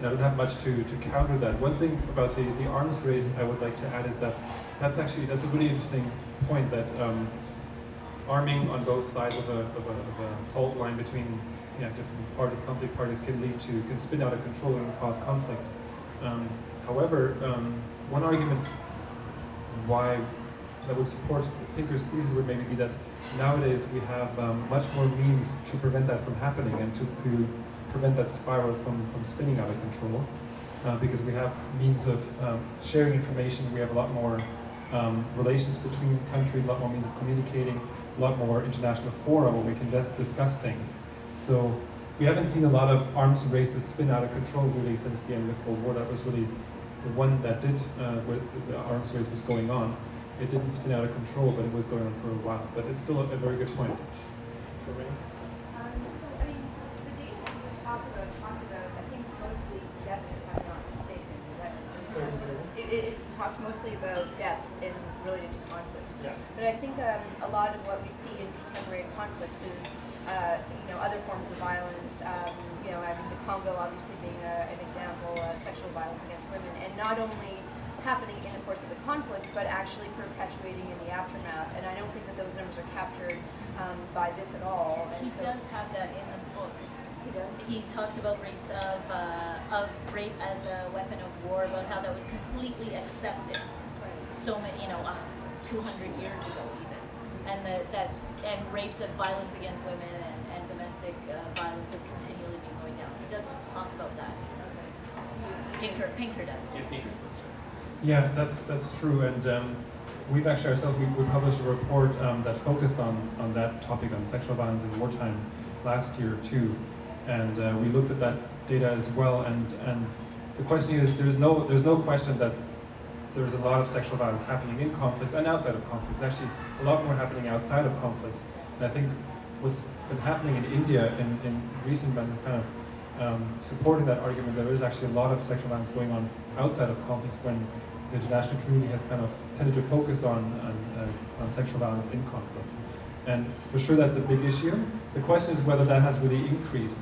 Speaker 2: I don't have much to counter that. One thing about the arms race I would like to add is that that's a really interesting point, that arming on both sides of a fault line between different parties, conflict parties, can spin out of control and cause conflict. However, one argument why that would support Pinker's thesis would maybe be that nowadays we have much more means to prevent that from happening and to prevent that spiral from spinning out of control, because we have means of sharing information. We have a lot more relations between countries, a lot more means of communicating, a lot more international fora where we can just discuss things. So we haven't seen a lot of arms races spin out of control really since the end of the Cold War. That was really the one that did, where the arms race was going on. It didn't spin out of control, but it was going on for a while. But it's still a very good point. So, Ray?
Speaker 6: The data that you talked about, I think, mostly deaths, if I'm not mistaken. Is that it talked mostly about deaths related to conflict.
Speaker 2: Yeah.
Speaker 6: But I think a lot of what we see in contemporary conflicts is, other forms of violence. The Congo obviously being an example of sexual violence against women, and not only happening in the course of the conflict, but actually perpetuating in the aftermath. And I don't think that those numbers are captured by this at all.
Speaker 8: He does have that in the book.
Speaker 6: He does.
Speaker 8: He talks about rates of rape as a weapon of war, about how that was completely accepted. So many, 200 years ago even, and and rapes of violence against women and domestic violence has continually been going down. He does talk about that. Pinker does.
Speaker 3: Yeah, Pinker.
Speaker 2: Yeah, that's true, and we've actually ourselves we published a report that focused on that topic, on sexual violence in wartime, last year too, and we looked at that data as well. And the question is, there's no question that there's a lot of sexual violence happening in conflicts and outside of conflicts. Actually, a lot more happening outside of conflicts. And I think what's been happening in India in recent months is kind of supporting that argument. There is actually a lot of sexual violence going on outside of conflicts when the international community has kind of tended to focus on sexual violence in conflict. And for sure that's a big issue. The question is whether that has really increased.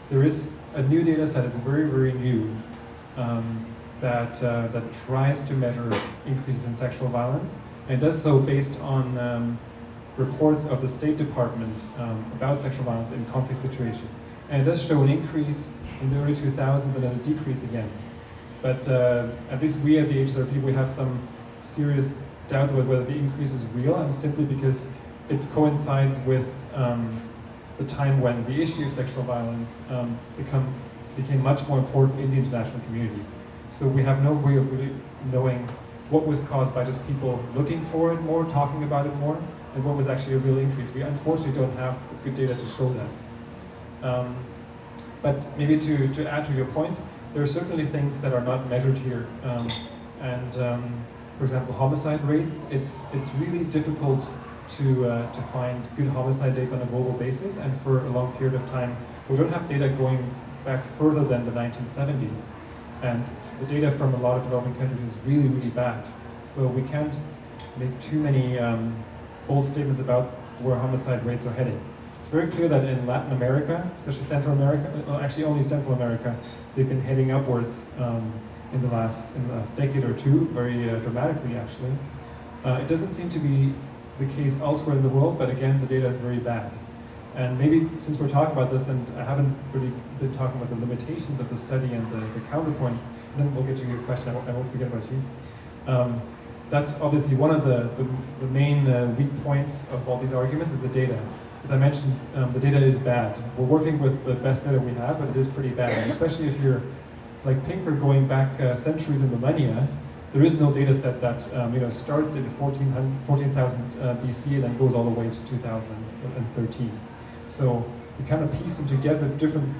Speaker 2: There is a new data set, it's very, very new, that tries to measure increases in sexual violence, and it does so based on reports of the State Department about sexual violence in conflict situations. And it does show an increase in the early 2000s and then a decrease again. But at least we at the HRP, we have some serious doubts about whether the increase is real, and simply because it coincides with the time when the issue of sexual violence became much more important in the international community. So we have no way of really knowing what was caused by just people looking for it more, talking about it more, and what was actually a real increase. We unfortunately don't have good data to show that. But maybe to add to your point, there are certainly things that are not measured here. For example, homicide rates, it's really difficult to find good homicide rates on a global basis, and for a long period of time, we don't have data going back further than the 1970s. And the data from a lot of developing countries is really, really bad. So we can't make too many bold statements about where homicide rates are heading. It's very clear that in Latin America, especially Central America, well, actually only Central America, they've been heading upwards in the last decade or two, very dramatically actually. It doesn't seem to be the case elsewhere in the world, but again, the data is very bad. And maybe since we're talking about this, and I haven't really been talking about the limitations of the study and the counterpoints, then we'll get to your question. I won't forget about you. That's obviously one of the main weak points of all these arguments is the data. As I mentioned, the data is bad. We're working with the best data we have, but it is pretty bad. And especially if you're like Pinker going back centuries and millennia, there is no data set that starts in 14,000 BC and then goes all the way to 2013. So you kind of piece them together, different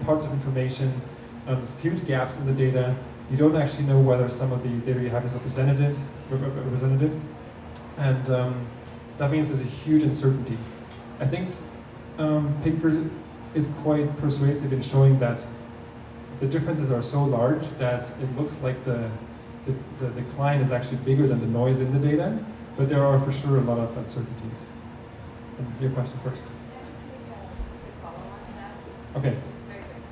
Speaker 2: parts of information. There's huge gaps in the data. You don't actually know whether some of the data you have is representative, and that means there's a huge uncertainty. I think Pinker is quite persuasive in showing that the differences are so large that it looks like the decline is actually bigger than the noise in the data, but there are for sure a lot of uncertainties. And your question first.
Speaker 6: Can I just make a quick follow-on to that?
Speaker 2: Okay.
Speaker 6: It's very quick.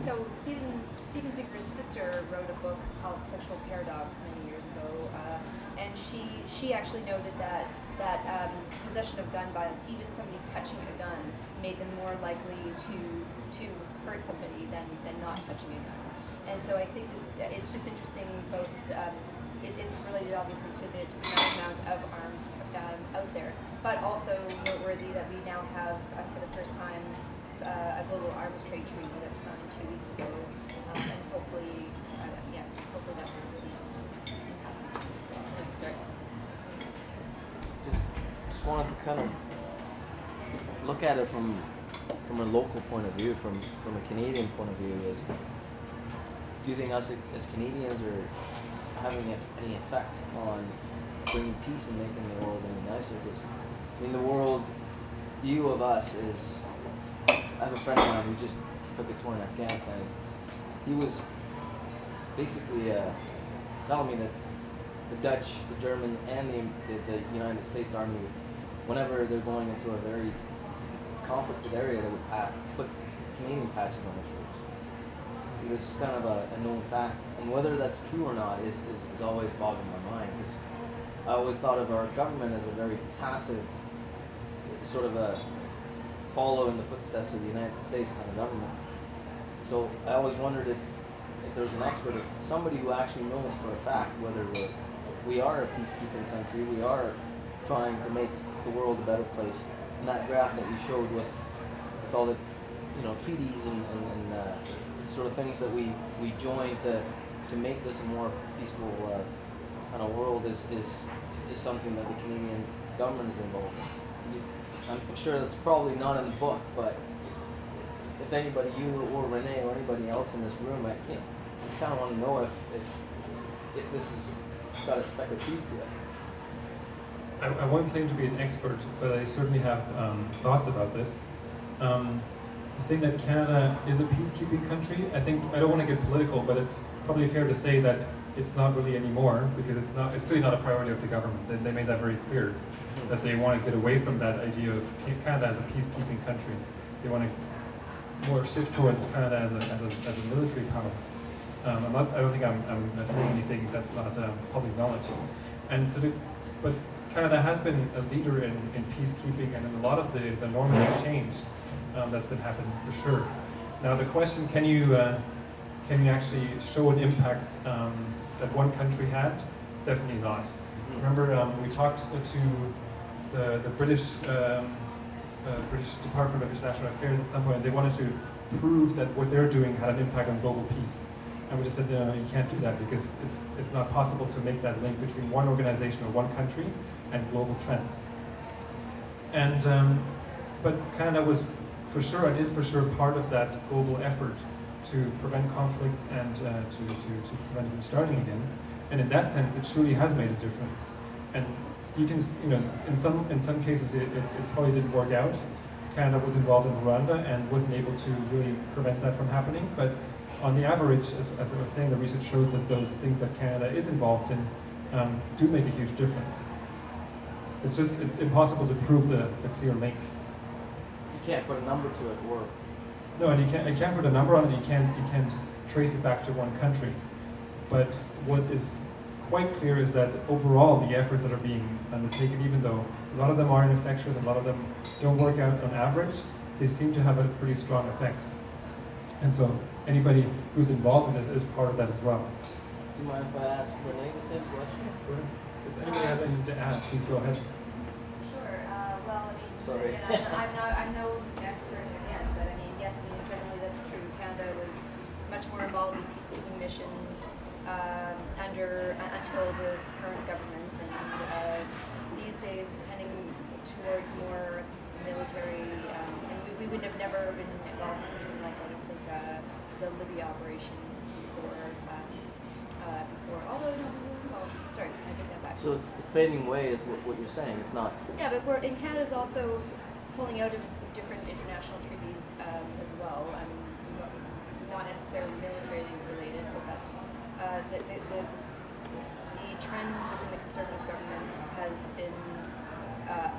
Speaker 6: So Steven Pinker's sister wrote a book called Sexual Paradox many years ago, and she actually noted that possession of gun violence, even somebody touching a gun, made them more likely to hurt somebody than not touching a gun. And so I think that it's just interesting both. It's related obviously to the amount of arms out there, but also noteworthy that we now have for the first time a global arms trade treaty that was signed 2 weeks ago, and hopefully that will really impact. Sorry.
Speaker 9: Just wanted to kind of look at it from a local point of view, from a Canadian point of view. Is, do you think us as Canadians are having any effect on bringing peace and making the world any nicer? Because I mean, the world view of us is. I have a friend of mine who just took a tour in Afghanistan. He was basically telling me that the Dutch, the German, and the United States Army, whenever they're going into a very conflicted area, they would put Canadian patches on their shoulders. This is kind of a known fact, and whether that's true or not is always boggling my mind, because I always thought of our government as a very passive, sort of a follow in the footsteps of the United States kind of government. So I always wondered if there's an expert, if somebody who actually knows for a fact whether we are a peacekeeping country, we are trying to make the world a better place. And that graph that you showed with all the treaties and sort of things that we join to make this a more peaceful kind of world is something that the Canadian government is involved in. I'm sure that's probably not in the book, but if anybody, you or Renee or anybody else in this room, I just kind of want to know if this has got a speck of truth to it.
Speaker 2: I won't claim to be an expert, but I certainly have thoughts about this. Saying that Canada is a peacekeeping country, I don't want to get political, but it's probably fair to say that it's not really anymore, because it's really not a priority of the government. They made that very clear, that they want to get away from that idea of Canada as a peacekeeping country. They want to more shift towards Canada as a military power. I don't think I'm saying anything that's not public knowledge. But Canada has been a leader in peacekeeping and in a lot of the normative change that's been happening for sure. Now the question, can you actually show an impact that one country had? Definitely not. Remember we talked to the British Department of International Affairs at some point, and they wanted to prove that what they're doing had an impact on global peace. And we just said, no, you can't do that, because it's not possible to make that link between one organization or one country and global trends. And but Canada was for sure, and is for sure, part of that global effort to prevent conflicts and to prevent them starting again. And in that sense, it truly has made a difference. And you can, in some cases, it probably didn't work out. Canada was involved in Rwanda and wasn't able to really prevent that from happening. But on the average, as I was saying, the research shows that those things that Canada is involved in do make a huge difference. It's impossible to prove the clear link.
Speaker 9: You can't put a number to it, or
Speaker 2: no, and you can't put a number on it. You can't trace it back to one country. But what is quite clear is that overall the efforts that are being undertaken, even though a lot of them are ineffectuous and a lot of them don't work out on average, they seem to have a pretty strong effect. And so anybody who's involved in this is part of that as well.
Speaker 9: Do you mind if I ask Renee the same question?
Speaker 2: If anybody has anything to add, please go ahead.
Speaker 6: Sure. Well, I mean,
Speaker 9: Sorry.
Speaker 6: again, I'm no expert again, but I mean, yes, I mean, generally that's true. Canada was much more involved in peacekeeping missions until the current government, and these days it's tending towards more military. And we would have never been involved in something like I don't think the Libya operation before. Although no, well, sorry, I take that back.
Speaker 9: So it's fading away is what you're saying. It's not.
Speaker 6: Yeah, but Canada's also pulling out of different international treaties as well. I mean, not necessarily military related, but that's the trend within the Conservative government has been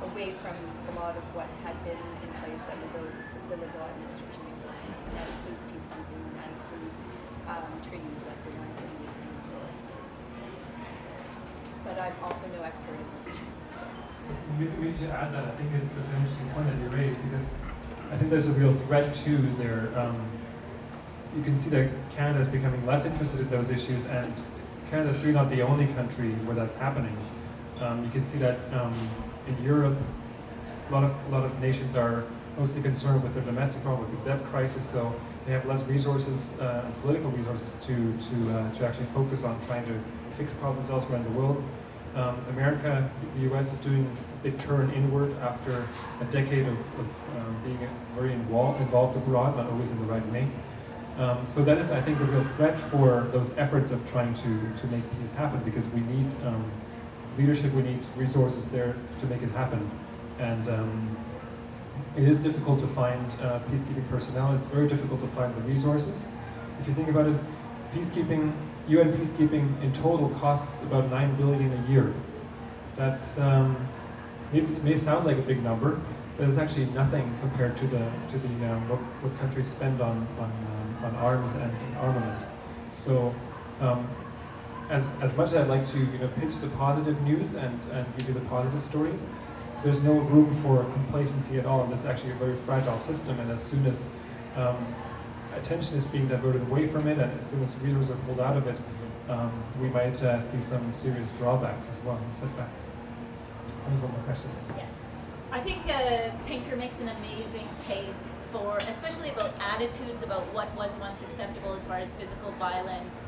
Speaker 6: away from a lot of what had been in place under the Liberal administration before. And that includes peacekeeping, and that includes treaties like the ones that we've seen before. But I'm also no expert in this issue. So.
Speaker 2: Maybe to add that, I think it's an interesting point that you raised, because I think there's a real threat too there. You can see that Canada is becoming less interested in those issues, and Canada's really not the only country where that's happening. You can see that in Europe, a lot of nations are mostly concerned with their domestic problem, with the debt crisis, so they have less resources, political resources, to actually focus on trying to fix problems elsewhere in the world. America, the US is doing a big turn inward after a decade of being very involved abroad, not always in the right way. So that is, I think, a real threat for those efforts of trying to make peace happen, because we need leadership, we need resources there to make it happen. And it is difficult to find peacekeeping personnel. It's very difficult to find the resources. If you think about it, peacekeeping, UN peacekeeping in total costs about $9 billion a year. That's maybe it may sound like a big number, but it's actually nothing compared to what countries spend on arms and armament. So as much as I'd like to pitch the positive news and give you the positive stories, there's no room for complacency at all. It's actually a very fragile system, and as soon as attention is being diverted away from it, and as soon as resources are pulled out of it, we might see some serious drawbacks as well, setbacks. There's one more question.
Speaker 8: Yeah. I think Pinker makes an amazing case for, especially about attitudes about what was once acceptable as far as physical violence,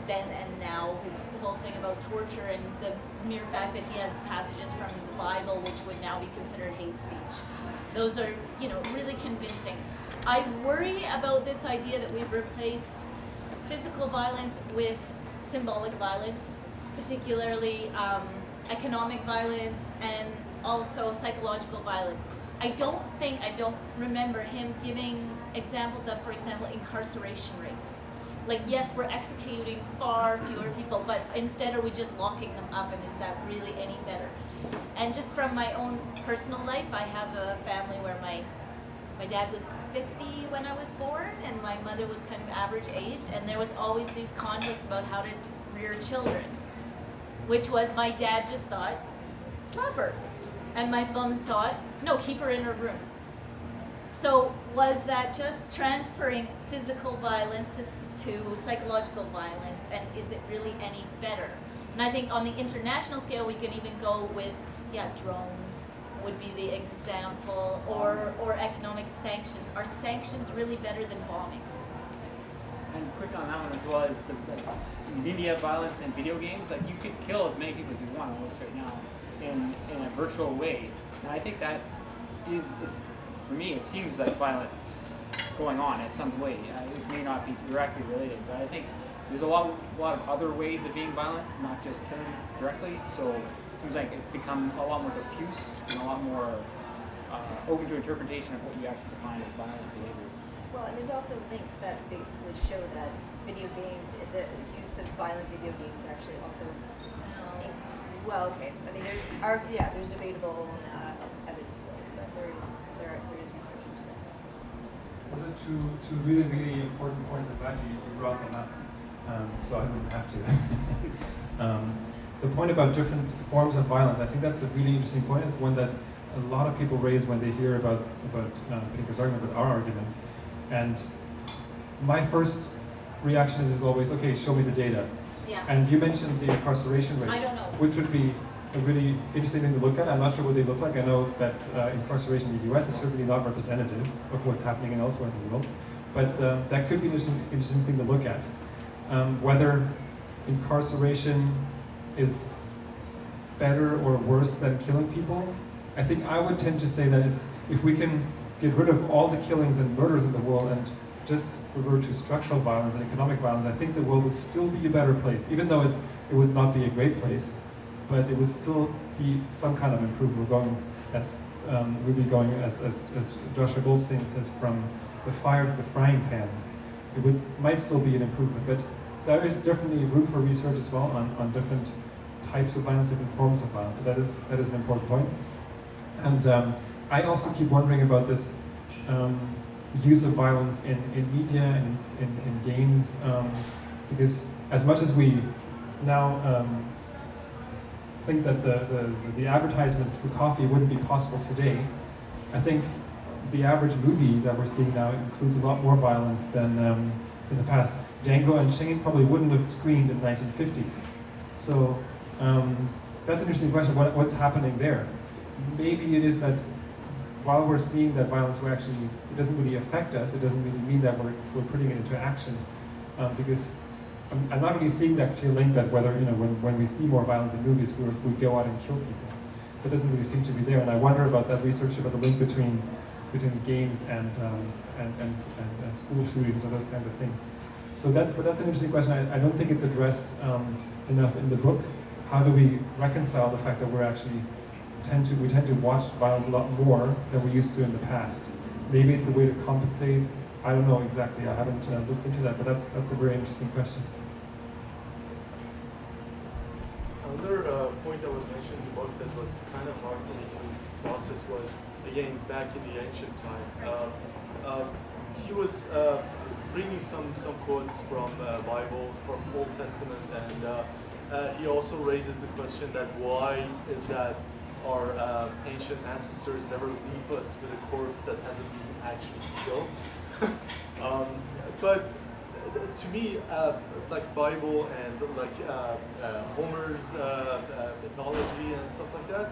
Speaker 8: then and now. His whole thing about torture and the mere fact that he has passages from the Bible which would now be considered hate speech. Those are, really convincing. I worry about this idea that we've replaced physical violence with symbolic violence, particularly economic violence and also psychological violence. I don't remember him giving examples of, for example, incarceration rates. Like, yes, we're executing far fewer people, but instead are we just locking them up, and is that really any better? And just from my own personal life, I have a family where my dad was 50 when I was born, and my mother was kind of average age, and there was always these conflicts about how to rear children, which was my dad just thought, slap her. And my mom thought, no, keep her in her room. So was that just transferring physical violence to psychological violence, and is it really any better? And I think on the international scale, we can even go with, drones would be the example, or economic sanctions. Are sanctions really better than bombing?
Speaker 5: And quick on that one as well is the media violence in video games. Like, you could kill as many people as you want almost right now in a virtual way. And I think that it's for me, it seems like violence going on in some way. It may not be directly related, but I think there's a lot of other ways of being violent, not just killing directly. So it seems like it's become a lot more diffuse and a lot more open to interpretation of what you actually define as violent behavior.
Speaker 6: Well, and there's also links that basically show that the use of violent video games actually also. Well, okay. I mean, there's debatable evidence for it, but there is research into that.
Speaker 2: Those are two really, really important points. I'm glad you brought them up. so I wouldn't have to. The point about different forms of violence, I think that's a really interesting point. It's one that a lot of people raise when they hear about Pinker's argument, about our arguments. And my first reaction is always, okay, show me the data.
Speaker 8: Yeah.
Speaker 2: And you mentioned the incarceration rate,
Speaker 8: I don't know.
Speaker 2: which would be a really interesting thing to look at. I'm not sure what they look like. I know that incarceration in the US is certainly not representative of what's happening elsewhere in the world, but that could be an interesting thing to look at. Whether incarceration is better or worse than killing people, I think I would tend to say that it's, if we can get rid of all the killings and murders in the world and just revert to structural violence and economic violence, I think the world would still be a better place, even though it would not be a great place, but it would still be some kind of improvement. We're going, really going, as Joshua Goldstein says, from the fire to the frying pan. It might still be an improvement, but there is definitely room for research as well on different types of violence, different forms of violence. So that is an important point. And I also keep wondering about this use of violence in media and in games, because as much as we now think that the advertisement for coffee wouldn't be possible today, I think the average movie that we're seeing now includes a lot more violence than in the past. Django Unchained probably wouldn't have screened in the 1950s. So that's an interesting question, what's happening there? Maybe it is that while we're seeing that violence, it doesn't really affect us, it doesn't really mean that we're putting it into action. Because I'm not really seeing that clear link that whether, when we see more violence in movies, we go out and kill people. That doesn't really seem to be there, and I wonder about that research about the link between games and school shootings or those kinds of things. So that's an interesting question. I don't think it's addressed enough in the book. How do we reconcile the fact that we tend to watch violence a lot more than we used to in the past? Maybe it's a way to compensate. I don't know exactly. I haven't looked into that, but that's a very interesting question.
Speaker 10: Another point that was mentioned in the book that was kind of hard for me to process was, again, back in the ancient time. He was bringing some quotes from Bible, from Old Testament, and he also raises the question that why is that our ancient ancestors never leave us with a corpse that hasn't been actually killed. But to me, like Bible and like Homer's mythology and stuff like that,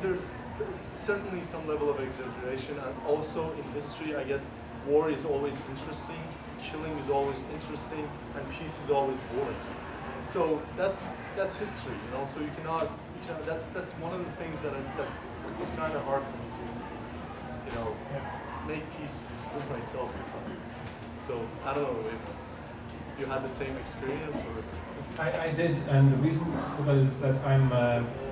Speaker 10: there's certainly some level of exaggeration. And also in history, I guess war is always interesting, killing is always interesting, and peace is always boring. So that's history, So you cannot. That's one of the things that is kind of hard for me to, make peace with myself. So I don't know if you had the same experience or.
Speaker 2: I did, and the reason for that is that I'm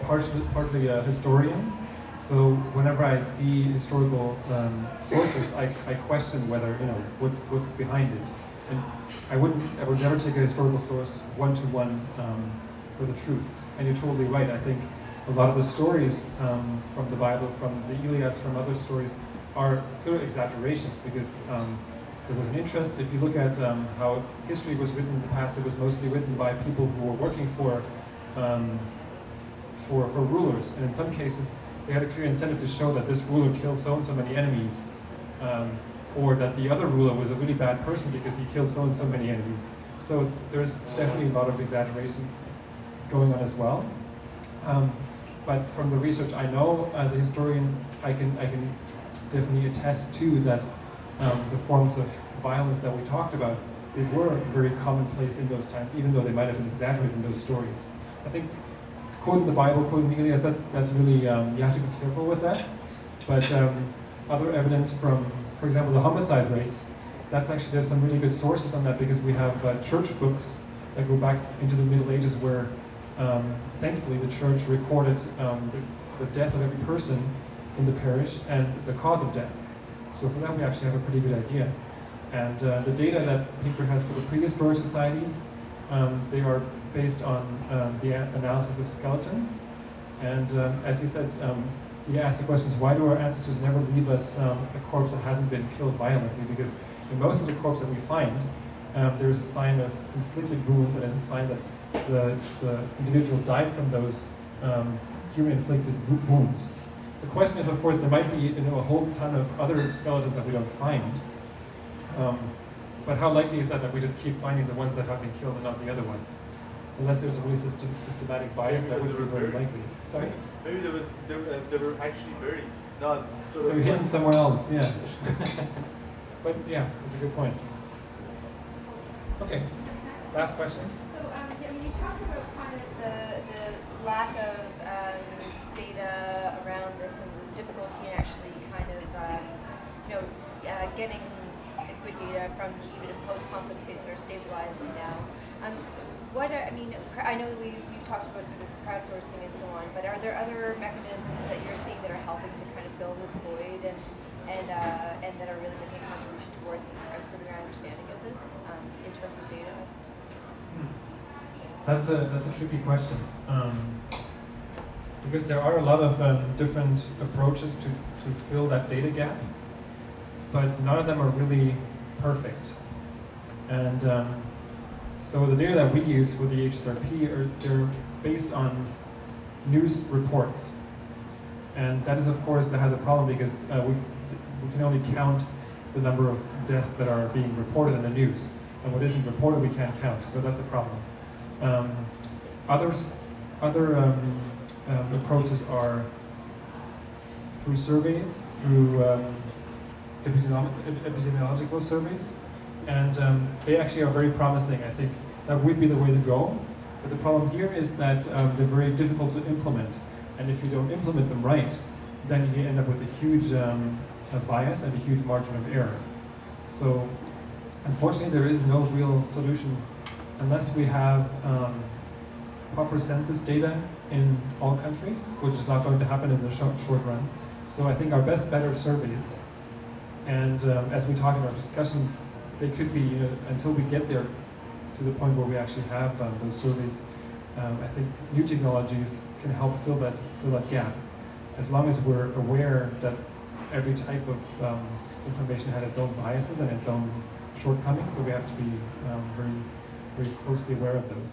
Speaker 2: partly a historian. So whenever I see historical sources, I question whether what's behind it, and I would never take a historical source one-to-one for the truth. And you're totally right. I think a lot of the stories from the Bible, from the Iliad, from other stories, are clear exaggerations because there was an interest. If you look at how history was written in the past, it was mostly written by people who were working for rulers, and in some cases they had a clear incentive to show that this ruler killed so and so many enemies, or that the other ruler was a really bad person because he killed so and so many enemies. So there's definitely a lot of exaggeration going on as well. But from the research I know as a historian, I can definitely attest to that the forms of violence that we talked about, they were very commonplace in those times, even though they might have been exaggerated in those stories. I think quoting the Bible, quoting the Iliad, that's really, you have to be careful with that. But other evidence from, for example, the homicide rates, there's some really good sources on that because we have church books that go back into the Middle Ages where thankfully the church recorded the death of every person in the parish and the cause of death. So for that we actually have a pretty good idea. And the data that Pinker has for the prehistoric societies, they are based on the analysis of skeletons. And as you said, you asked the questions, why do our ancestors never leave us a corpse that hasn't been killed violently? Because in most of the corpses that we find, there's a sign of inflicted wounds and a sign that the individual died from those human-inflicted wounds. The question is, of course, there might be a whole ton of other skeletons that we don't find. But how likely is that we just keep finding the ones that have been killed and not the other ones? Unless there's a really systematic bias, that would be very likely. Sorry?
Speaker 10: Maybe they were actually buried, not sort of.
Speaker 2: They're hidden somewhere else, yeah. But yeah, that's a good point. Okay, last question.
Speaker 6: So, yeah, I mean, you talked about kind of the lack of data around this and the difficulty in actually kind of, getting good data from even post-conflict states that are stabilizing now. I know that we've talked about sort of crowdsourcing and so on, but are there other mechanisms that you're seeing that are helping to kind of fill this void and that are really making a contribution towards improving our understanding of this in terms of data?
Speaker 2: That's a tricky question, because there are a lot of different approaches to fill that data gap, but none of them are really perfect. And so the data that we use for the HSRP they're based on news reports, and that is, of course, that has a problem because we can only count the number of deaths that are being reported in the news, and what isn't reported we can't count. So that's a problem. Other approaches are through surveys, through epidemiological surveys, and they actually are very promising. I think that would be the way to go. But the problem here is that they're very difficult to implement, and if you don't implement them right, then you end up with a huge bias and a huge margin of error. So unfortunately, there is no real solution unless we have proper census data in all countries, which is not going to happen in the short run. So I think our best bet are surveys. And as we talk in our discussion, they could be, until we get there to the point where we actually have those surveys, I think new technologies can help fill that gap. As long as we're aware that every type of information had its own biases and its own shortcomings, so we have to be very, very closely aware of those.